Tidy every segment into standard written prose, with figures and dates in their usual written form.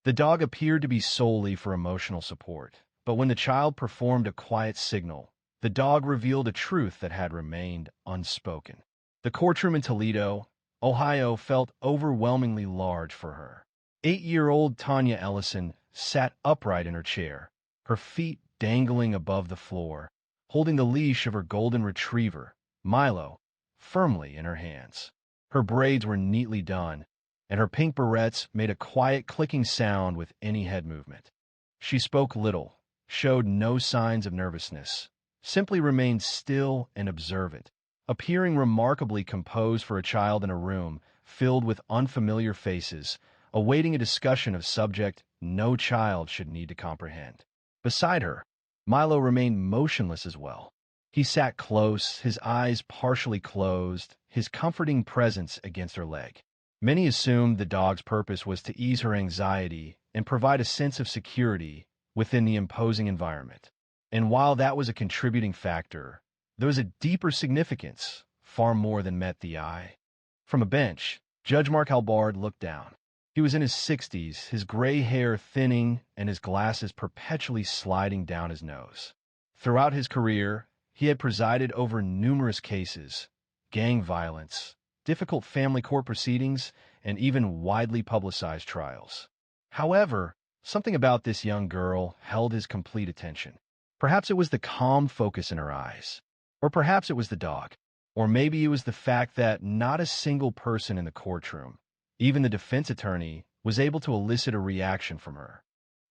The dog appeared to be solely for emotional support, but when the child performed a quiet signal, the dog revealed a truth that had remained unspoken. The courtroom in Toledo, Ohio, felt overwhelmingly large for her. 8-year-old Tanya Ellison sat upright in her chair, her feet dangling above the floor, holding the leash of her golden retriever, Milo, firmly in her hands. Her braids were neatly done, and her pink barrettes made a quiet clicking sound with any head movement. She spoke little, showed no signs of nervousness, simply remained still and observant, appearing remarkably composed for a child in a room filled with unfamiliar faces, awaiting a discussion of subject no child should need to comprehend. Beside her, Milo remained motionless as well. He sat close, his eyes partially closed, his comforting presence against her leg. Many assumed the dog's purpose was to ease her anxiety and provide a sense of security within the imposing environment. And while that was a contributing factor, there was a deeper significance, far more than met the eye. From a bench, Judge Mark Halbard looked down. He was in his 60s, his gray hair thinning and his glasses perpetually sliding down his nose. Throughout his career, he had presided over numerous cases, gang violence, difficult family court proceedings, and even widely publicized trials. However, something about this young girl held his complete attention. Perhaps it was the calm focus in her eyes, or perhaps it was the dog, or maybe it was the fact that not a single person in the courtroom, even the defense attorney, was able to elicit a reaction from her.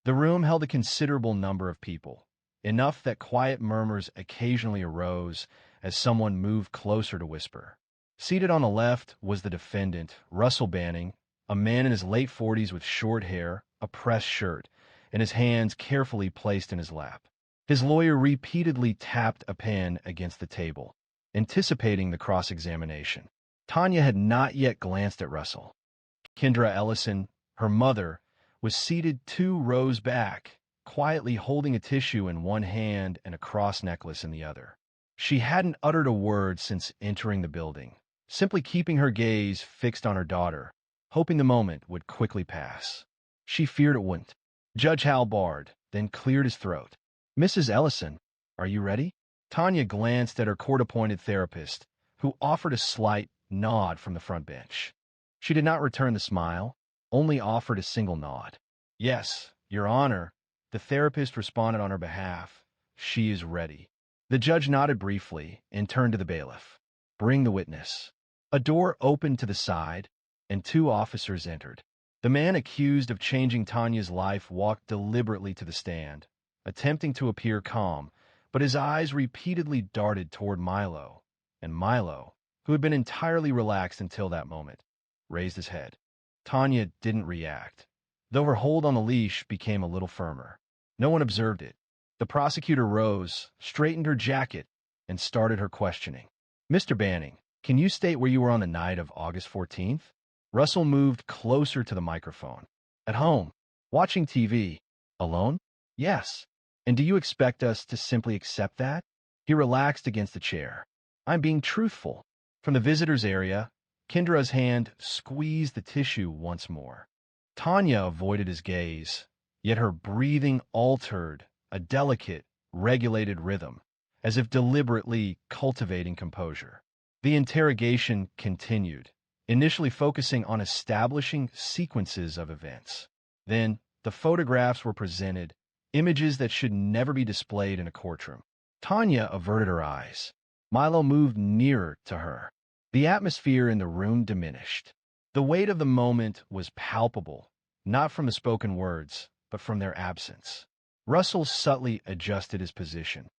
The room held a considerable number of people, enough that quiet murmurs occasionally arose as someone moved closer to whisper. Seated on the left was the defendant, Russell Banning, a man in his late 40s with short hair, a pressed shirt, and his hands carefully placed in his lap. His lawyer repeatedly tapped a pen against the table, anticipating the cross-examination. Tanya had not yet glanced at Russell. Kendra Ellison, her mother, was seated 2 rows back, quietly holding a tissue in one hand and a cross necklace in the other. She hadn't uttered a word since entering the building, simply keeping her gaze fixed on her daughter, hoping the moment would quickly pass. She feared it wouldn't. Judge Halbard then cleared his throat. "Mrs. Ellison, are you ready?" Tanya glanced at her court-appointed therapist, who offered a slight nod from the front bench. She did not return the smile, only offered a single nod. "Yes, Your Honor," the therapist responded on her behalf. "She is ready." The judge nodded briefly and turned to the bailiff. "Bring the witness." A door opened to the side, and 2 officers entered. The man accused of changing Tanya's life walked deliberately to the stand, attempting to appear calm, but his eyes repeatedly darted toward Milo, and Milo, who had been entirely relaxed until that moment, raised his head. Tanya didn't react, though her hold on the leash became a little firmer. No one observed it. The prosecutor rose, straightened her jacket, and started her questioning. "Mr. Banning, can you state where you were on the night of August 14th? Russell moved closer to the microphone. "At home, watching TV. "Alone?" "Yes." "And do you expect us to simply accept that?" He relaxed against the chair. "I'm being truthful." From the visitor's area, Kendra's hand squeezed the tissue once more. Tanya avoided his gaze, yet her breathing altered a delicate, regulated rhythm, as if deliberately cultivating composure. The interrogation continued, initially focusing on establishing sequences of events. Then, the photographs were presented, images that should never be displayed in a courtroom. Tanya averted her eyes. Milo moved nearer to her. The atmosphere in the room diminished. The weight of the moment was palpable, not from the spoken words, but from their absence. Russell subtly adjusted his position.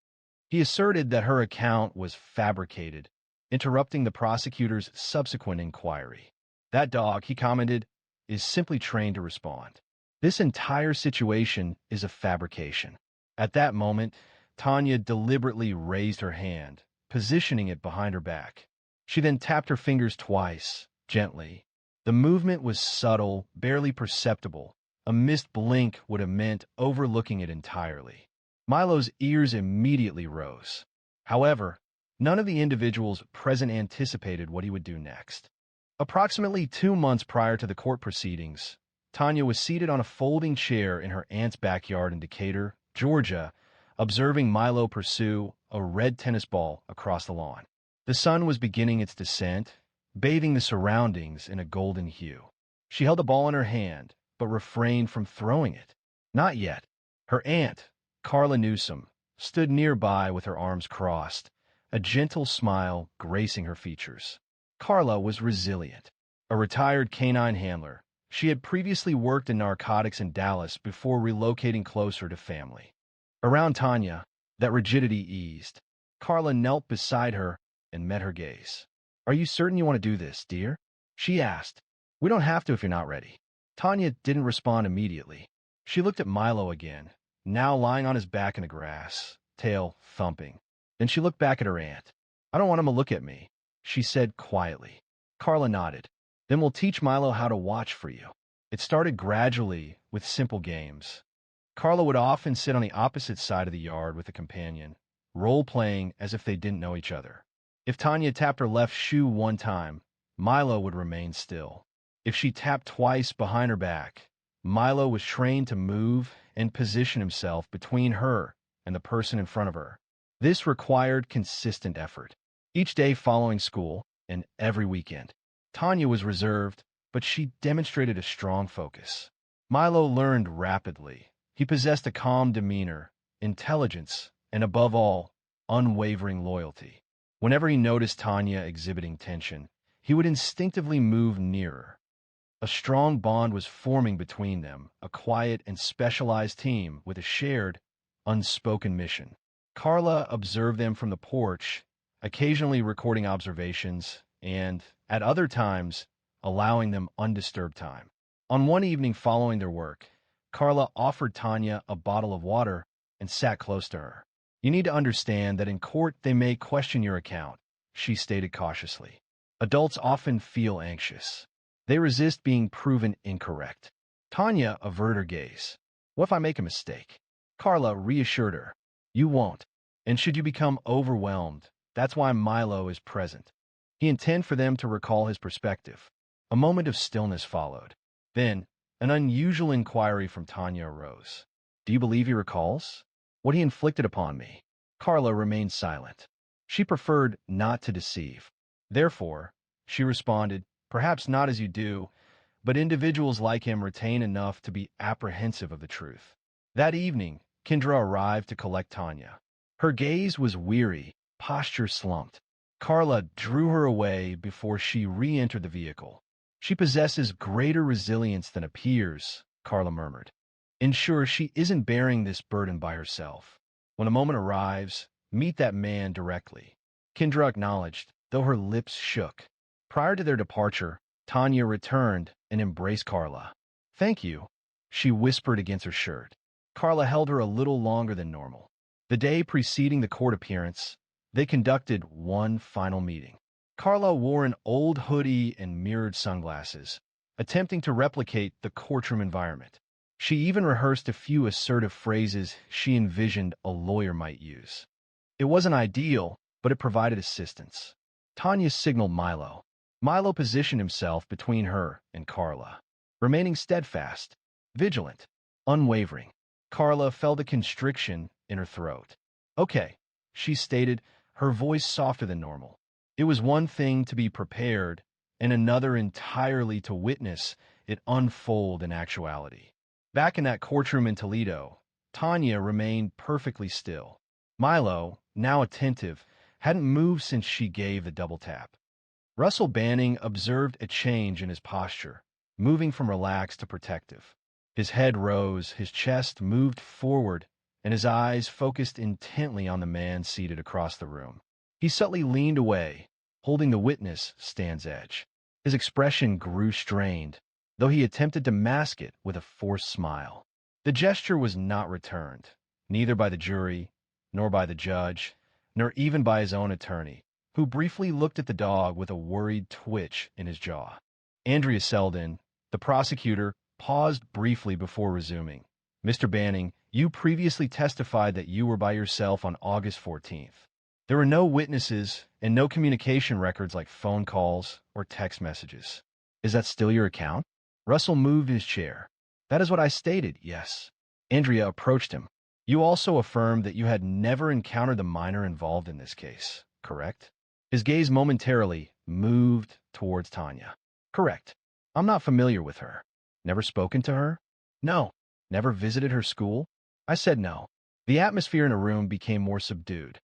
He asserted that her account was fabricated, interrupting the prosecutor's subsequent inquiry. "That dog," he commented, "is simply trained to respond. This entire situation is a fabrication." At that moment, Tanya deliberately raised her hand, positioning it behind her back. She then tapped her fingers twice, gently. The movement was subtle, barely perceptible. A missed blink would have meant overlooking it entirely. Milo's ears immediately rose. However, none of the individuals present anticipated what he would do next. Approximately 2 months prior to the court proceedings, Tanya was seated on a folding chair in her aunt's backyard in Decatur, Georgia, observing Milo pursue a red tennis ball across the lawn. The sun was beginning its descent, bathing the surroundings in a golden hue. She held the ball in her hand, but refrained from throwing it. Not yet. Her aunt, Carla Newsom, stood nearby with her arms crossed, a gentle smile gracing her features. Carla was resilient. A retired canine handler, she had previously worked in narcotics in Dallas before relocating closer to family. Around Tanya, that rigidity eased. Carla knelt beside her and met her gaze. "Are you certain you want to do this, dear?" she asked. "We don't have to if you're not ready." Tanya didn't respond immediately. She looked at Milo again, now lying on his back in the grass, tail thumping. Then she looked back at her aunt. "I don't want him to look at me," she said quietly. Carla nodded. "Then we'll teach Milo how to watch for you." It started gradually with simple games. Carla would often sit on the opposite side of the yard with a companion, role-playing as if they didn't know each other. If Tanya tapped her left shoe one time, Milo would remain still. If she tapped twice behind her back, Milo was trained to move and position himself between her and the person in front of her. This required consistent effort. Each day following school, and every weekend. Tanya was reserved, but she demonstrated a strong focus. Milo learned rapidly. He possessed a calm demeanor, intelligence, and above all, unwavering loyalty. Whenever he noticed Tanya exhibiting tension, he would instinctively move nearer. A strong bond was forming between them, a quiet and specialized team with a shared, unspoken mission. Carla observed them from the porch, occasionally recording observations, and, at other times, allowing them undisturbed time. On one evening following their work, Carla offered Tanya a bottle of water and sat close to her. "You need to understand that in court they may question your account," she stated cautiously. "Adults often feel anxious. They resist being proven incorrect." Tanya averted her gaze. "What if I make a mistake?" Carla reassured her. "You won't. And should you become overwhelmed, that's why Milo is present." He intended for them to recall his perspective. A moment of stillness followed. Then, an unusual inquiry from Tanya arose. "Do you believe he recalls what he inflicted upon me?" Carla remained silent. She preferred not to deceive. Therefore, she responded, "Perhaps not as you do, but individuals like him retain enough to be apprehensive of the truth." That evening, Kendra arrived to collect Tanya. Her gaze was weary, posture slumped. Carla drew her away before she re-entered the vehicle. "She possesses greater resilience than appears," Carla murmured. "Ensure she isn't bearing this burden by herself. When a moment arrives, meet that man directly." Kendra acknowledged, though her lips shook. Prior to their departure, Tanya returned and embraced Carla. "Thank you," she whispered against her shirt. Carla held her a little longer than normal. The day preceding the court appearance, they conducted one final meeting. Carla wore an old hoodie and mirrored sunglasses, attempting to replicate the courtroom environment. She even rehearsed a few assertive phrases she envisioned a lawyer might use. It wasn't ideal, but it provided assistance. Tanya signaled Milo. Milo positioned himself between her and Carla, remaining steadfast, vigilant, unwavering. Carla felt a constriction in her throat. "Okay," she stated, her voice softer than normal. It was one thing to be prepared, and another entirely to witness it unfold in actuality. Back in that courtroom in Toledo, Tanya remained perfectly still. Milo, now attentive, hadn't moved since she gave the double tap. Russell Banning observed a change in his posture, moving from relaxed to protective. His head rose, his chest moved forward, and his eyes focused intently on the man seated across the room. He subtly leaned away, holding the witness stand's edge. His expression grew strained, though he attempted to mask it with a forced smile. The gesture was not returned, neither by the jury, nor by the judge, nor even by his own attorney, who briefly looked at the dog with a worried twitch in his jaw. Andrea Selden, the prosecutor, paused briefly before resuming. "Mr. Banning, you previously testified that you were by yourself on August 14th. There were no witnesses and no communication records like phone calls or text messages. Is that still your account?" Russell moved his chair. That is what I stated, yes. Andrea approached him. You also affirmed that you had never encountered the minor involved in this case, correct? His gaze momentarily moved towards Tanya. Correct. I'm not familiar with her. Never spoken to her? No. Never visited her school? I said no. The atmosphere in the room became more subdued.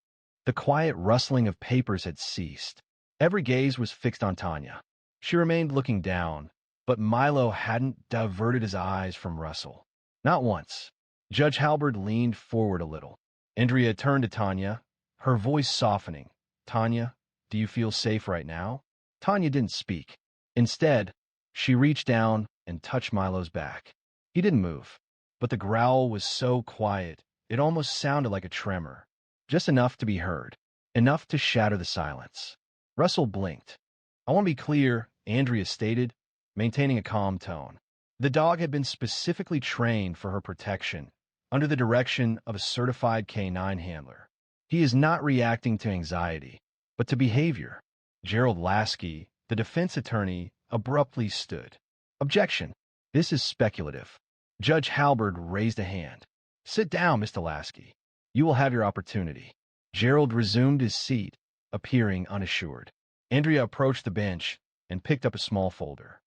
The quiet rustling of papers had ceased. Every gaze was fixed on Tanya. She remained looking down, but Milo hadn't diverted his eyes from Russell. Not once. Judge Halberd leaned forward a little. Andrea turned to Tanya, her voice softening. Tanya, do you feel safe right now? Tanya didn't speak. Instead, she reached down and touched Milo's back. He didn't move, but the growl was so quiet, it almost sounded like a tremor. Just enough to be heard. Enough to shatter the silence. Russell blinked. I want to be clear, Andrea stated, maintaining a calm tone. The dog had been specifically trained for her protection, under the direction of a certified canine handler. He is not reacting to anxiety, but to behavior. Gerald Lasky, the defense attorney, abruptly stood. Objection. This is speculative. Judge Halberd raised a hand. Sit down, Mr. Lasky. You will have your opportunity. Gerald resumed his seat, appearing unassured. Andrea approached the bench and picked up a small folder.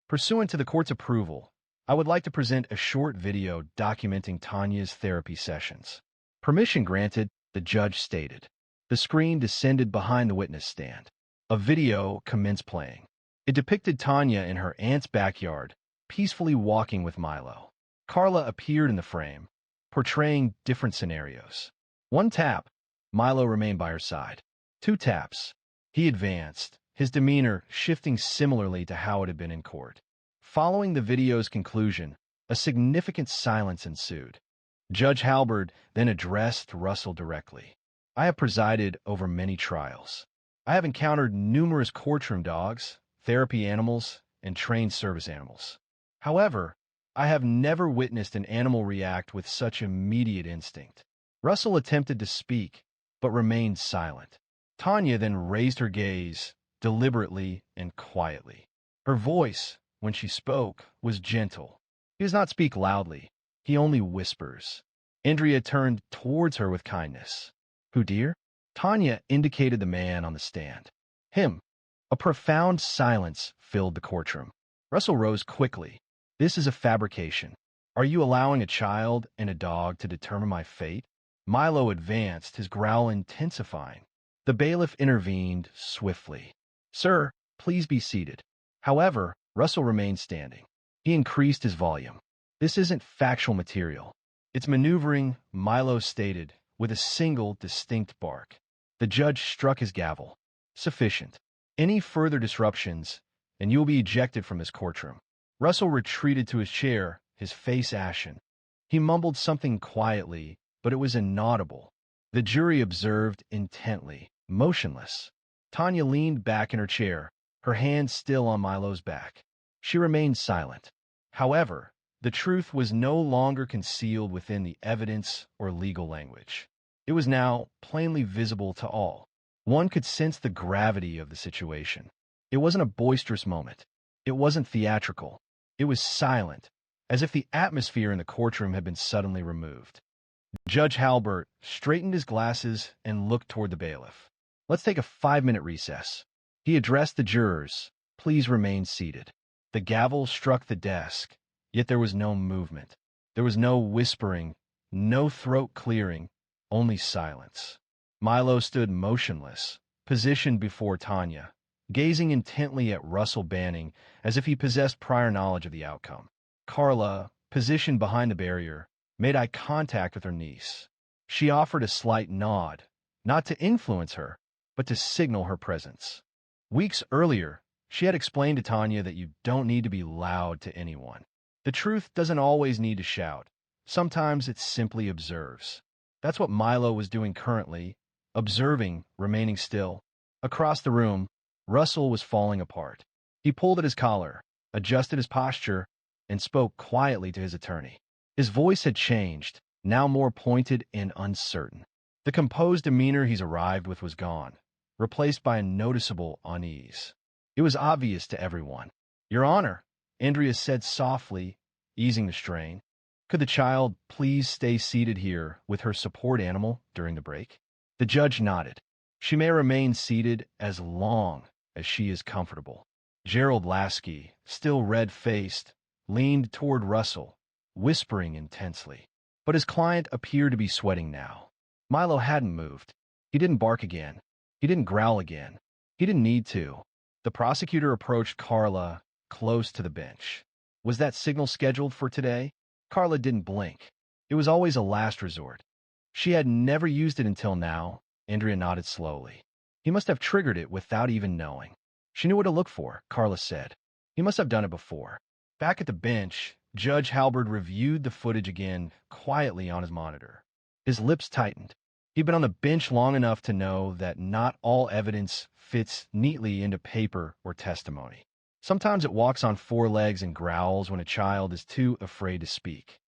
Pursuant to the court's approval, I would like to present a short video documenting Tanya's therapy sessions. Permission granted, the judge stated. The screen descended behind the witness stand. A video commenced playing. It depicted Tanya in her aunt's backyard, peacefully walking with Milo. Carla appeared in the frame, portraying different scenarios. One tap, Milo remained by her side. Two taps. He advanced, his demeanor shifting similarly to how it had been in court. Following the video's conclusion, a significant silence ensued. Judge Halberd then addressed Russell directly. I have presided over many trials. I have encountered numerous courtroom dogs, therapy animals, and trained service animals. However, I have never witnessed an animal react with such immediate instinct. Russell attempted to speak, but remained silent. Tanya then raised her gaze, deliberately and quietly. Her voice, when she spoke, was gentle. He does not speak loudly. He only whispers. Andrea turned towards her with kindness. Who, dear? Tanya indicated the man on the stand. Him. A profound silence filled the courtroom. Russell rose quickly. This is a fabrication. Are you allowing a child and a dog to determine my fate? Milo advanced, his growl intensifying. The bailiff intervened swiftly. Sir, please be seated. However, Russell remained standing. He increased his volume. This isn't factual material. It's maneuvering, Milo stated, with a single distinct bark. The judge struck his gavel. Sufficient. Any further disruptions, and you will be ejected from this courtroom. Russell retreated to his chair, his face ashen. He mumbled something quietly, but it was inaudible. The jury observed intently, motionless. Tanya leaned back in her chair, her hand still on Milo's back. She remained silent. However, the truth was no longer concealed within the evidence or legal language. It was now plainly visible to all. One could sense the gravity of the situation. It wasn't a boisterous moment. It wasn't theatrical. It was silent, as if the atmosphere in the courtroom had been suddenly removed. Judge Halbert straightened his glasses and looked toward the bailiff. Let's take a 5-minute recess. He addressed the jurors. Please remain seated. The gavel struck the desk, yet there was no movement. There was no whispering, no throat clearing, only silence. Milo stood motionless, positioned before Tanya, gazing intently at Russell Banning as if he possessed prior knowledge of the outcome. Carla, positioned behind the barrier, made eye contact with her niece. She offered a slight nod, not to influence her, but to signal her presence. Weeks earlier, she had explained to Tanya that you don't need to be loud to anyone. The truth doesn't always need to shout. Sometimes it simply observes. That's what Milo was doing currently, observing, remaining still. Across the room, Russell was falling apart. He pulled at his collar, adjusted his posture, and spoke quietly to his attorney. His voice had changed, now more pointed and uncertain. The composed demeanor he's arrived with was gone, replaced by a noticeable unease. It was obvious to everyone. Your Honor, Andrea said softly, easing the strain. Could the child please stay seated here with her support animal during the break? The judge nodded. She may remain seated as long as she is comfortable. Gerald Lasky, still red-faced, leaned toward Russell, whispering intensely. But his client appeared to be sweating now. Milo hadn't moved. He didn't bark again. He didn't growl again. He didn't need to. The prosecutor approached Carla close to the bench. Was that signal scheduled for today? Carla didn't blink. It was always a last resort. She had never used it until now. Andrea nodded slowly. He must have triggered it without even knowing. She knew what to look for, Carla said. He must have done it before. Back at the bench, Judge Halberd reviewed the footage again quietly on his monitor. His lips tightened. He'd been on the bench long enough to know that not all evidence fits neatly into paper or testimony. Sometimes it walks on four legs and growls when a child is too afraid to speak.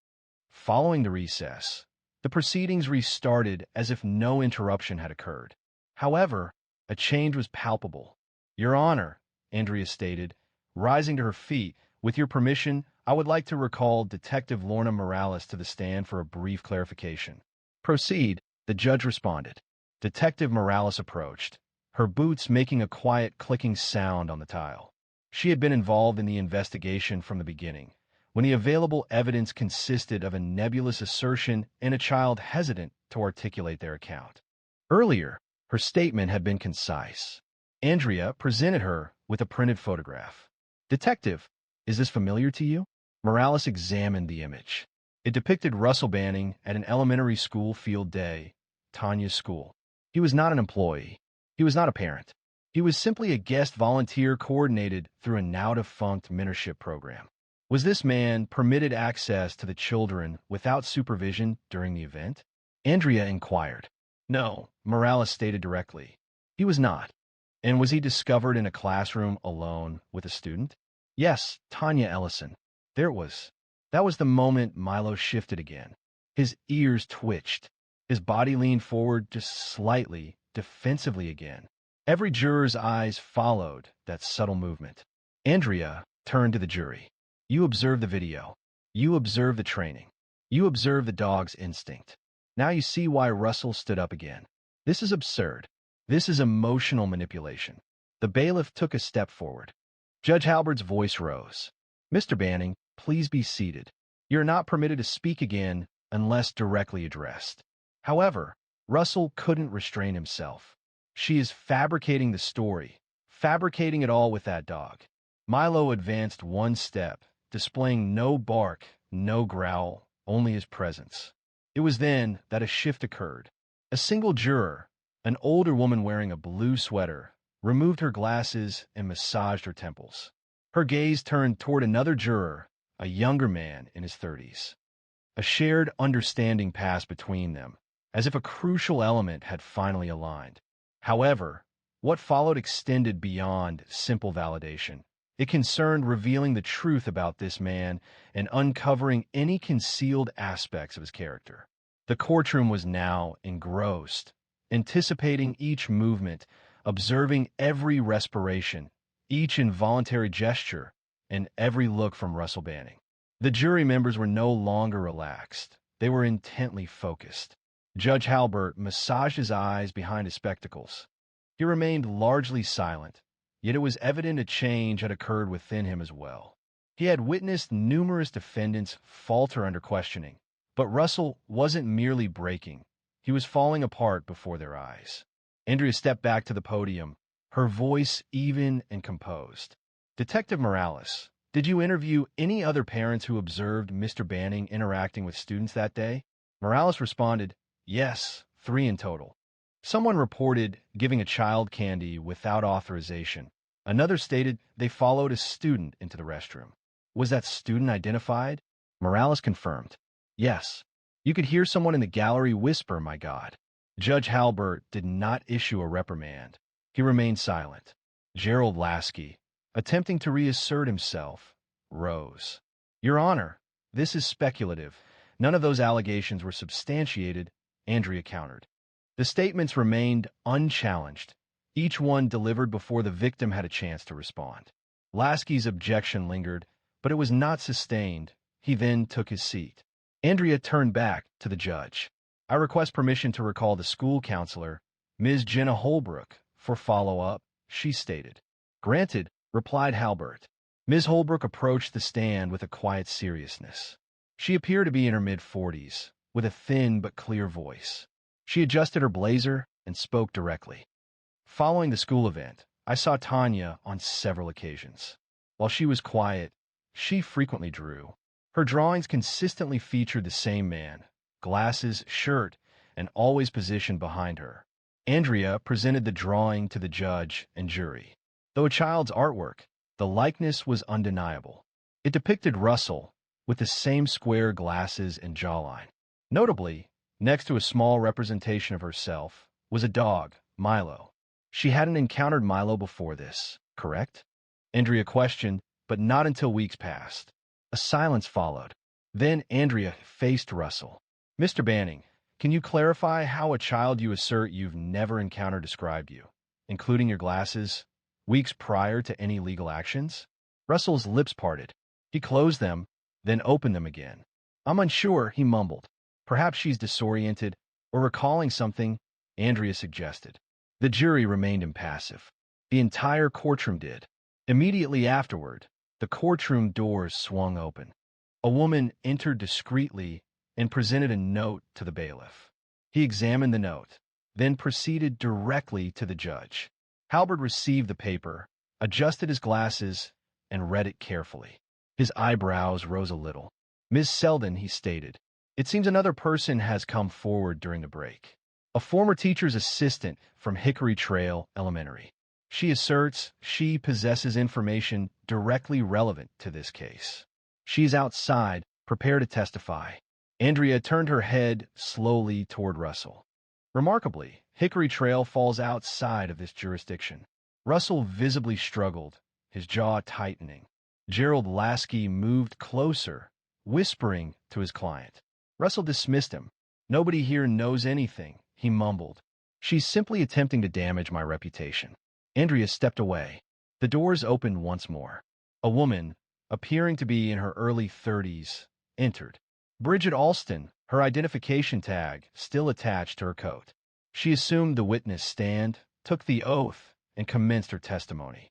Following the recess, the proceedings restarted as if no interruption had occurred. However, a change was palpable. Your Honor, Andrea stated, rising to her feet, with your permission, I would like to recall Detective Lorna Morales to the stand for a brief clarification. Proceed, the judge responded. Detective Morales approached, her boots making a quiet clicking sound on the tile. She had been involved in the investigation from the beginning, when the available evidence consisted of a nebulous assertion and a child hesitant to articulate their account. Earlier, her statement had been concise. Andrea presented her with a printed photograph. Detective, is this familiar to you? Morales examined the image. It depicted Russell Banning at an elementary school field day, Tanya's school. He was not an employee. He was not a parent. He was simply a guest volunteer coordinated through a now-defunct mentorship program. Was this man permitted access to the children without supervision during the event? Andrea inquired. No, Morales stated directly. He was not. And was he discovered in a classroom alone with a student? Yes, Tanya Ellison. There it was. That was the moment Milo shifted again. His ears twitched. His body leaned forward just slightly, defensively again. Every juror's eyes followed that subtle movement. Andrea turned to the jury. You observe the video. You observe the training. You observe the dog's instinct. Now you see why Russell stood up again. This is absurd. This is emotional manipulation. The bailiff took a step forward. Judge Halberd's voice rose. Mr. Banning, please be seated. You're not permitted to speak again unless directly addressed. However, Russell couldn't restrain himself. She is fabricating the story, fabricating it all with that dog. Milo advanced one step, displaying no bark, no growl, only his presence. It was then that a shift occurred. A single juror, an older woman wearing a blue sweater, removed her glasses and massaged her temples. Her gaze turned toward another juror, a younger man in his 30s. A shared understanding passed between them, as if a crucial element had finally aligned. However, what followed extended beyond simple validation. It concerned revealing the truth about this man and uncovering any concealed aspects of his character. The courtroom was now engrossed, anticipating each movement, observing every respiration, each involuntary gesture, and every look from Russell Banning. The jury members were no longer relaxed. They were intently focused. Judge Halbert massaged his eyes behind his spectacles. He remained largely silent, yet it was evident a change had occurred within him as well. He had witnessed numerous defendants falter under questioning, but Russell wasn't merely breaking. He was falling apart before their eyes. Andrea stepped back to the podium, her voice even and composed. Detective Morales, did you interview any other parents who observed Mr. Banning interacting with students that day? Morales responded, yes, 3 in total. Someone reported giving a child candy without authorization. Another stated they followed a student into the restroom. Was that student identified? Morales confirmed. Yes. You could hear someone in the gallery whisper, my God. Judge Halbert did not issue a reprimand. He remained silent. Gerald Lasky, attempting to reassert himself, rose. Your Honor, this is speculative. None of those allegations were substantiated, Andrea countered. The statements remained unchallenged, each one delivered before the victim had a chance to respond. Lasky's objection lingered, but it was not sustained. He then took his seat. Andrea turned back to the judge. I request permission to recall the school counselor, Ms. Jenna Holbrook, for follow-up, she stated. Granted, replied Halbert. Ms. Holbrook approached the stand with a quiet seriousness. She appeared to be in her mid-40s, with a thin but clear voice. She adjusted her blazer and spoke directly. Following the school event, I saw Tanya on several occasions. While she was quiet, she frequently drew. Her drawings consistently featured the same man, glasses, shirt, and always positioned behind her. Andrea presented the drawing to the judge and jury. Though a child's artwork, the likeness was undeniable. It depicted Russell, with the same square glasses and jawline. Notably, next to a small representation of herself, was a dog, Milo. She hadn't encountered Milo before this, correct? Andrea questioned, but not until weeks passed. A silence followed. Then Andrea faced Russell. Mr. Banning, can you clarify how a child you assert you've never encountered described you, including your glasses, weeks prior to any legal actions? Russell's lips parted. He closed them, then opened them again. I'm unsure, he mumbled. Perhaps she's disoriented or recalling something, Andrea suggested. The jury remained impassive. The entire courtroom did. Immediately afterward, the courtroom doors swung open. A woman entered discreetly and presented a note to the bailiff. He examined the note, then proceeded directly to the judge. Halbert received the paper, adjusted his glasses, and read it carefully. His eyebrows rose a little. Ms. Selden, he stated, it seems another person has come forward during the break. A former teacher's assistant from Hickory Trail Elementary. She asserts she possesses information directly relevant to this case. She's outside, prepared to testify. Andrea turned her head slowly toward Russell. Remarkably, Hickory Trail falls outside of this jurisdiction. Russell visibly struggled, his jaw tightening. Gerald Lasky moved closer, whispering to his client. Russell dismissed him. Nobody here knows anything, he mumbled. She's simply attempting to damage my reputation. Andrea stepped away. The doors opened once more. A woman, appearing to be in her early 30s, entered. Bridget Alston, her identification tag still attached to her coat. She assumed the witness stand, took the oath, and commenced her testimony.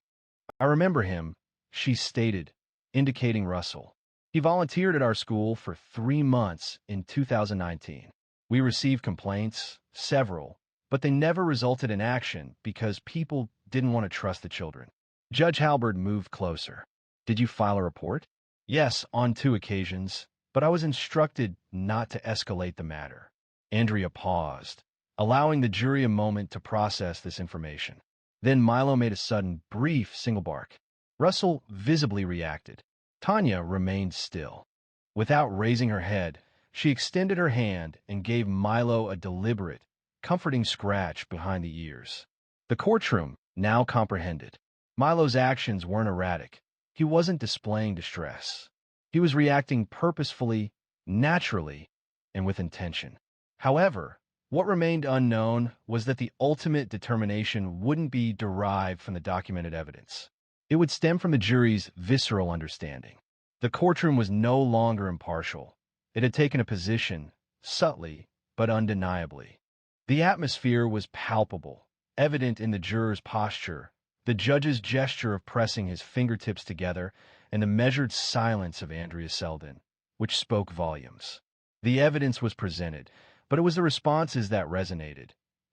I remember him, she stated, indicating Russell. He volunteered at our school for 3 months in 2019. We received complaints, several, but they never resulted in action because people didn't want to trust the children. Judge Halbert moved closer. Did you file a report? Yes, on 2 occasions, but I was instructed not to escalate the matter. Andrea paused, allowing the jury a moment to process this information. Then Milo made a sudden, brief single bark. Russell visibly reacted. Tanya remained still. Without raising her head, she extended her hand and gave Milo a deliberate, comforting scratch behind the ears. The courtroom now comprehended. Milo's actions weren't erratic. He wasn't displaying distress. He was reacting purposefully, naturally, and with intention. However, what remained unknown was that the ultimate determination wouldn't be derived from the documented evidence. It would stem from the jury's visceral understanding. The courtroom was no longer impartial. It had taken a position, subtly but undeniably. The atmosphere was palpable, evident in the juror's posture, the judge's gesture of pressing his fingertips together, and the measured silence of Andrea Selden, which spoke volumes. The evidence was presented, but it was the responses that resonated.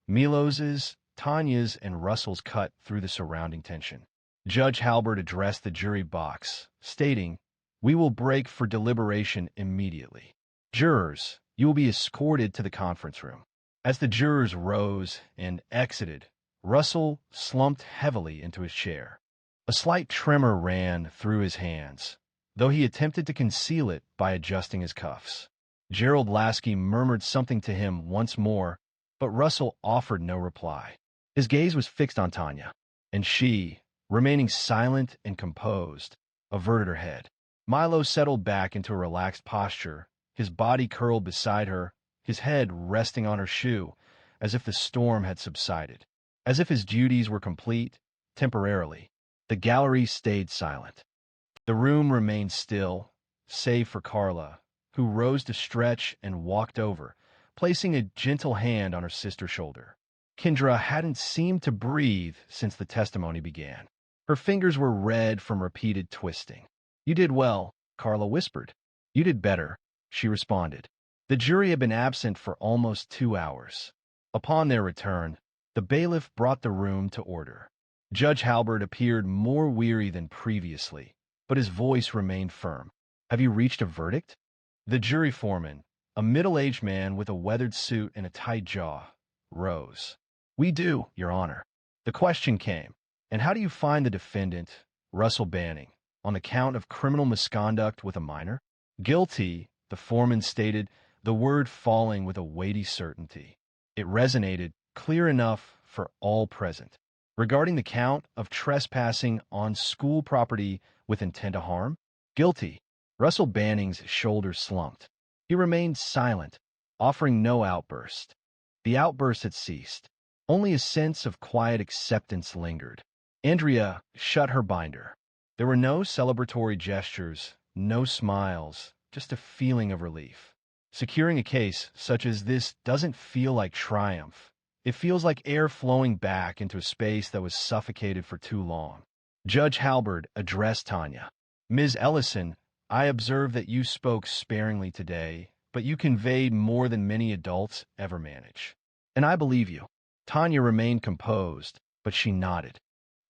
Milos's, Tanya's, and Russell's cut through the surrounding tension. Judge Halbert addressed the jury box, stating, "We will break for deliberation immediately. Jurors, you will be escorted to the conference room." As the jurors rose and exited, Russell slumped heavily into his chair. A slight tremor ran through his hands, though he attempted to conceal it by adjusting his cuffs. Gerald Lasky murmured something to him once more, but Russell offered no reply. His gaze was fixed on Tanya, and she, remaining silent and composed, averted her head. Milo settled back into a relaxed posture, his body curled beside her, his head resting on her shoe, as if the storm had subsided. As if his duties were complete, temporarily, the gallery stayed silent. The room remained still, save for Carla, who rose to stretch and walked over, placing a gentle hand on her sister's shoulder. Kendra hadn't seemed to breathe since the testimony began. Her fingers were red from repeated twisting. "You did well," Carla whispered. "You did better," she responded. The jury had been absent for almost 2 hours. Upon their return, the bailiff brought the room to order. Judge Halbert appeared more weary than previously, but his voice remained firm. "Have you reached a verdict?" The jury foreman, a middle-aged man with a weathered suit and a tight jaw, rose. "We do, Your Honor." The question came, "And how do you find the defendant, Russell Banning, on the count of criminal misconduct with a minor?" "Guilty," the foreman stated, the word falling with a weighty certainty. It resonated, clear enough for all present. "Regarding the count of trespassing on school property with intent to harm?" "Guilty." Russell Banning's shoulders slumped. He remained silent, offering no outburst. The outburst had ceased. Only a sense of quiet acceptance lingered. Andrea shut her binder. There were no celebratory gestures, no smiles, just a feeling of relief. Securing a case such as this doesn't feel like triumph. It feels like air flowing back into a space that was suffocated for too long. Judge Halbert addressed Tanya. "Ms. Ellison, I observe that you spoke sparingly today, but you conveyed more than many adults ever manage. And I believe you." Tanya remained composed, but she nodded.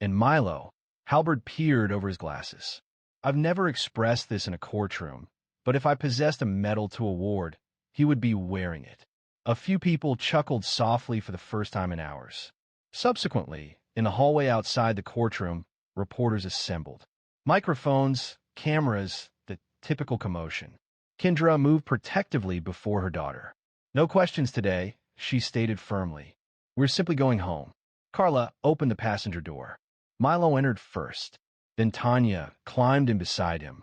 "And Milo," Halbert peered over his glasses. "I've never expressed this in a courtroom, but if I possessed a medal to award, he would be wearing it." A few people chuckled softly for the first time in hours. Subsequently, in the hallway outside the courtroom, reporters assembled. Microphones, cameras, the typical commotion. Kendra moved protectively before her daughter. "No questions today," she stated firmly. "We're simply going home." Carla opened the passenger door. Milo entered first. Then Tanya climbed in beside him.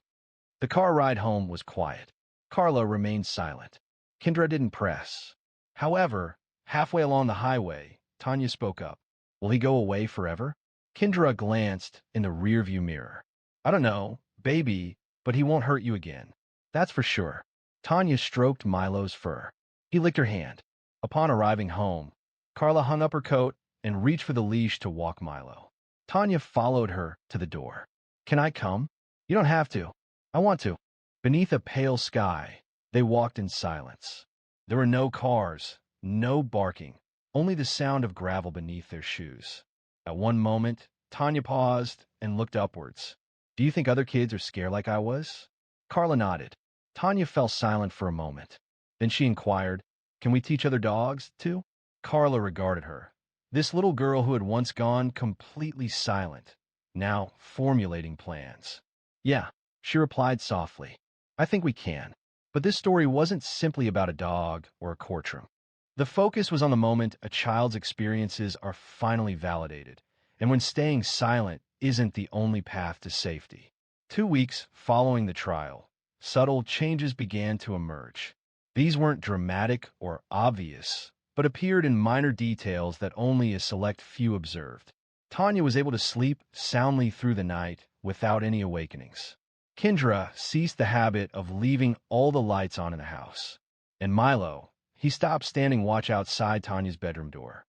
The car ride home was quiet. Carla remained silent. Kendra didn't press. However, halfway along the highway, Tanya spoke up. "Will he go away forever?" Kendra glanced in the rearview mirror. "I don't know, baby, but he won't hurt you again. That's for sure." Tanya stroked Milo's fur. He licked her hand. Upon arriving home, Carla hung up her coat and reached for the leash to walk Milo. Tanya followed her to the door. "Can I come?" "You don't have to." "I want to." Beneath a pale sky, they walked in silence. There were no cars, no barking, only the sound of gravel beneath their shoes. At one moment, Tanya paused and looked upwards. "Do you think other kids are scared like I was?" Carla nodded. Tanya fell silent for a moment. Then she inquired, "Can we teach other dogs, too?" Carla regarded her. This little girl who had once gone completely silent, now formulating plans. "Yeah," she replied softly. "I think we can." But this story wasn't simply about a dog or a courtroom. The focus was on the moment a child's experiences are finally validated, and when staying silent isn't the only path to safety. 2 weeks following the trial, subtle changes began to emerge. These weren't dramatic or obvious, but appeared in minor details that only a select few observed. Tanya was able to sleep soundly through the night without any awakenings. Kendra ceased the habit of leaving all the lights on in the house. And Milo, he stopped standing watch outside Tanya's bedroom door.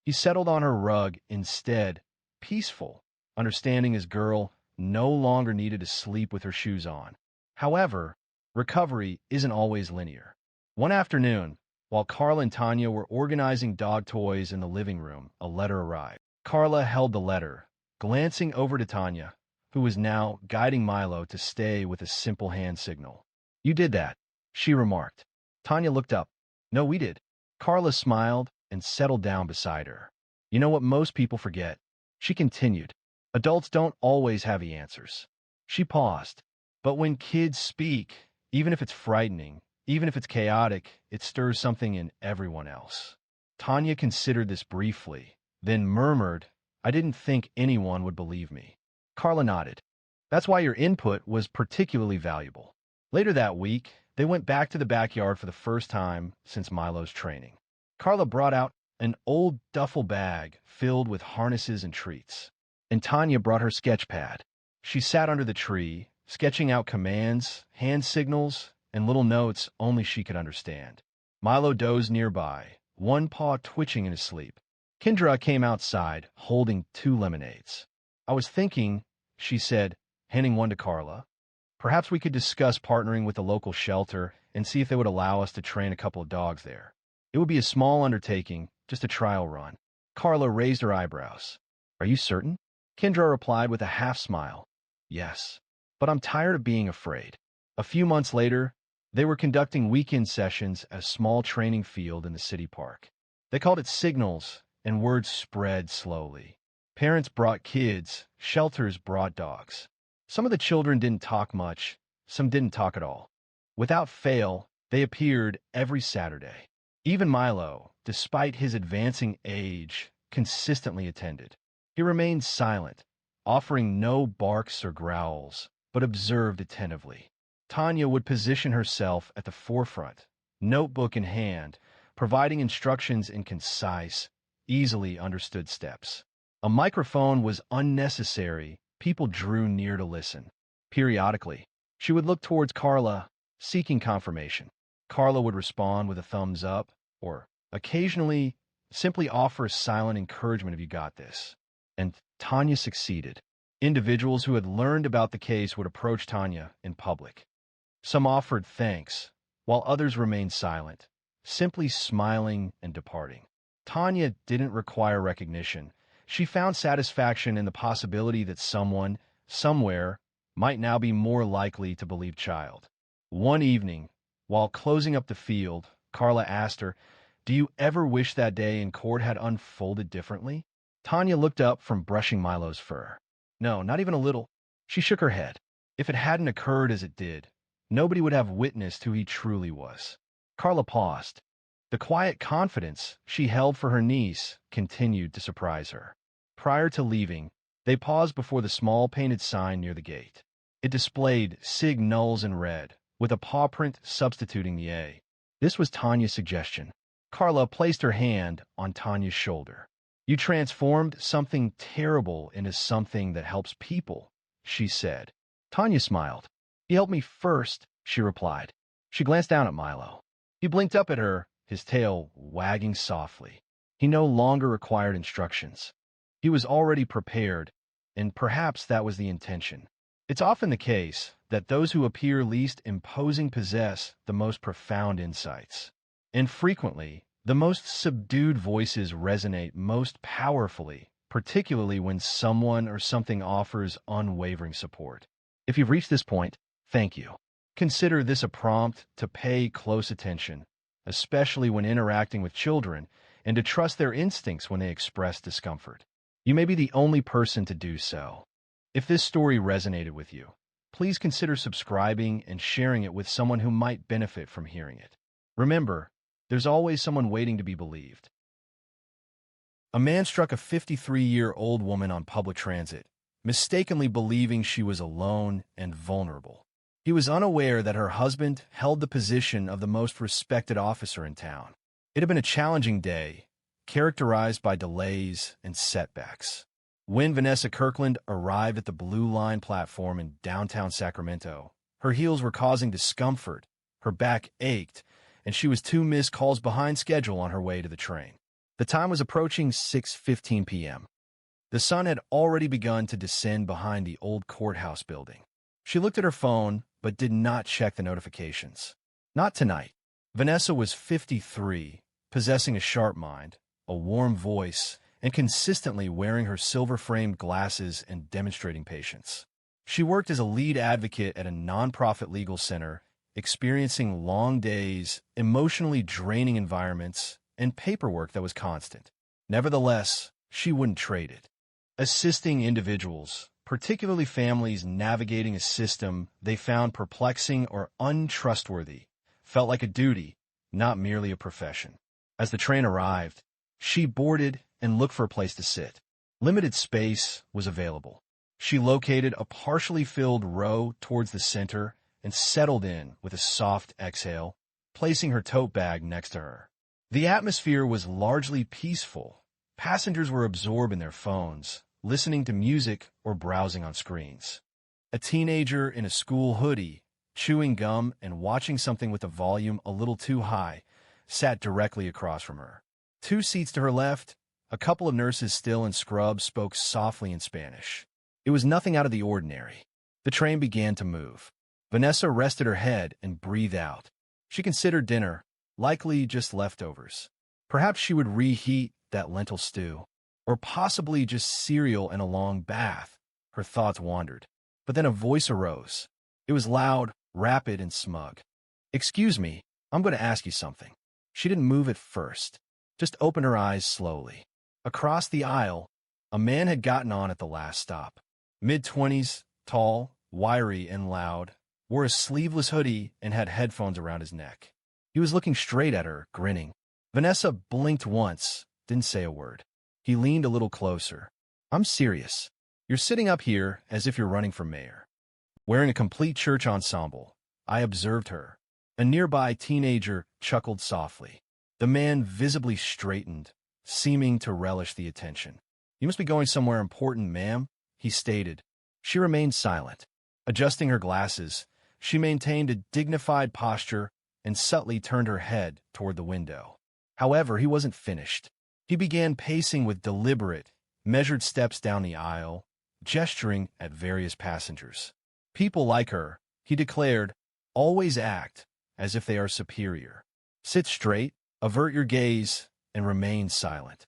He settled on her rug instead, peaceful, understanding his girl no longer needed to sleep with her shoes on. However, recovery isn't always linear. One afternoon, while Carla and Tanya were organizing dog toys in the living room, a letter arrived. Carla held the letter, glancing over to Tanya, who was now guiding Milo to stay with a simple hand signal. "You did that," she remarked. Tanya looked up. "No, we did." Carla smiled and settled down beside her. "You know what most people forget?" She continued. "Adults don't always have the answers." She paused. "But when kids speak, even if it's frightening, even if it's chaotic, it stirs something in everyone else." Tanya considered this briefly, then murmured, "I didn't think anyone would believe me." Carla nodded. "That's why your input was particularly valuable." Later that week, they went back to the backyard for the first time since Milo's training. Carla brought out an old duffel bag filled with harnesses and treats, and Tanya brought her sketch pad. She sat under the tree, sketching out commands, hand signals, and little notes only she could understand. Milo dozed nearby, one paw twitching in his sleep. Kendra came outside, holding 2 lemonades. "I was thinking," she said, handing one to Carla. "Perhaps we could discuss partnering with the local shelter and see if they would allow us to train a couple of dogs there. It would be a small undertaking, just a trial run." Carla raised her eyebrows. "Are you certain?" Kendra replied with a half-smile. "Yes, but I'm tired of being afraid." A few months later, they were conducting weekend sessions at a small training field in the city park. They called it Signals, and word spread slowly. Parents brought kids, shelters brought dogs. Some of the children didn't talk much, some didn't talk at all. Without fail, they appeared every Saturday. Even Milo, despite his advancing age, consistently attended. He remained silent, offering no barks or growls, but observed attentively. Tanya would position herself at the forefront, notebook in hand, providing instructions in concise, easily understood steps. A microphone was unnecessary. People drew near to listen. Periodically, she would look towards Carla, seeking confirmation. Carla would respond with a thumbs up, or occasionally simply offer silent encouragement if you got this. And Tanya succeeded. Individuals who had learned about the case would approach Tanya in public. Some offered thanks, while others remained silent, simply smiling and departing. Tanya didn't require recognition. She found satisfaction in the possibility that someone, somewhere, might now be more likely to believe child. One evening, while closing up the field, Carla asked her, "Do you ever wish that day in court had unfolded differently?" Tanya looked up from brushing Milo's fur. "No, not even a little." She shook her head. If it hadn't occurred as it did, nobody would have witnessed who he truly was. Carla paused. The quiet confidence she held for her niece continued to surprise her. Prior to leaving, they paused before the small painted sign near the gate. It displayed Sig Nulls in red, with a paw print substituting the A. This was Tanya's suggestion. Carla placed her hand on Tanya's shoulder. "You transformed something terrible into something that helps people," she said. Tanya smiled. "He helped me first," she replied. She glanced down at Milo. He blinked up at her, his tail wagging softly. He no longer required instructions. He was already prepared, and perhaps that was the intention. It's often the case that those who appear least imposing possess the most profound insights. And frequently, the most subdued voices resonate most powerfully, particularly when someone or something offers unwavering support. If you've reached this point, thank you. Consider this a prompt to pay close attention, especially when interacting with children, and to trust their instincts when they express discomfort. You may be the only person to do so. If this story resonated with you, please consider subscribing and sharing it with someone who might benefit from hearing it. Remember, there's always someone waiting to be believed. A man struck a 53-year-old woman on public transit, mistakenly believing she was alone and vulnerable. He was unaware that her husband held the position of the most respected officer in town. It had been a challenging day, characterized by delays and setbacks. When Vanessa Kirkland arrived at the Blue Line platform in downtown Sacramento, her heels were causing discomfort, her back ached, and she was 2 missed calls behind schedule on her way to the train. The time was approaching 6:15 p.m. The sun had already begun to descend behind the old courthouse building. She looked at her phone, but did not check the notifications. Not tonight. Vanessa was 53, possessing a sharp mind, a warm voice, and consistently wearing her silver-framed glasses and demonstrating patience. She worked as a lead advocate at a nonprofit legal center, experiencing long days, emotionally draining environments, and paperwork that was constant. Nevertheless, she wouldn't trade it. Assisting individuals, particularly families navigating a system they found perplexing or untrustworthy, felt like a duty, not merely a profession. As the train arrived, she boarded and looked for a place to sit. Limited space was available. She located a partially filled row towards the center and settled in with a soft exhale, placing her tote bag next to her. The atmosphere was largely peaceful. Passengers were absorbed in their phones, listening to music or browsing on screens. A teenager in a school hoodie, chewing gum and watching something with the volume a little too high, sat directly across from her. 2 seats to her left, a couple of nurses still in scrubs spoke softly in Spanish. It was nothing out of the ordinary. The train began to move. Vanessa rested her head and breathed out. She considered dinner, likely just leftovers. Perhaps she would reheat that lentil stew, or possibly just cereal and a long bath. Her thoughts wandered. But then a voice arose. It was loud, rapid, and smug. "Excuse me, I'm going to ask you something." She didn't move at first, just opened her eyes slowly. Across the aisle, a man had gotten on at the last stop. Mid-20s, tall, wiry, and loud, wore a sleeveless hoodie and had headphones around his neck. He was looking straight at her, grinning. Vanessa blinked once, didn't say a word. He leaned a little closer. "I'm serious. You're sitting up here as if you're running for mayor." Wearing a complete church ensemble, I observed her. A nearby teenager chuckled softly. The man visibly straightened, seeming to relish the attention. "You must be going somewhere important, ma'am," he stated. She remained silent. Adjusting her glasses, she maintained a dignified posture and subtly turned her head toward the window. However, he wasn't finished. He began pacing with deliberate, measured steps down the aisle, gesturing at various passengers. "People like her," he declared, "always act as if they are superior. Sit straight, avert your gaze, and remain silent."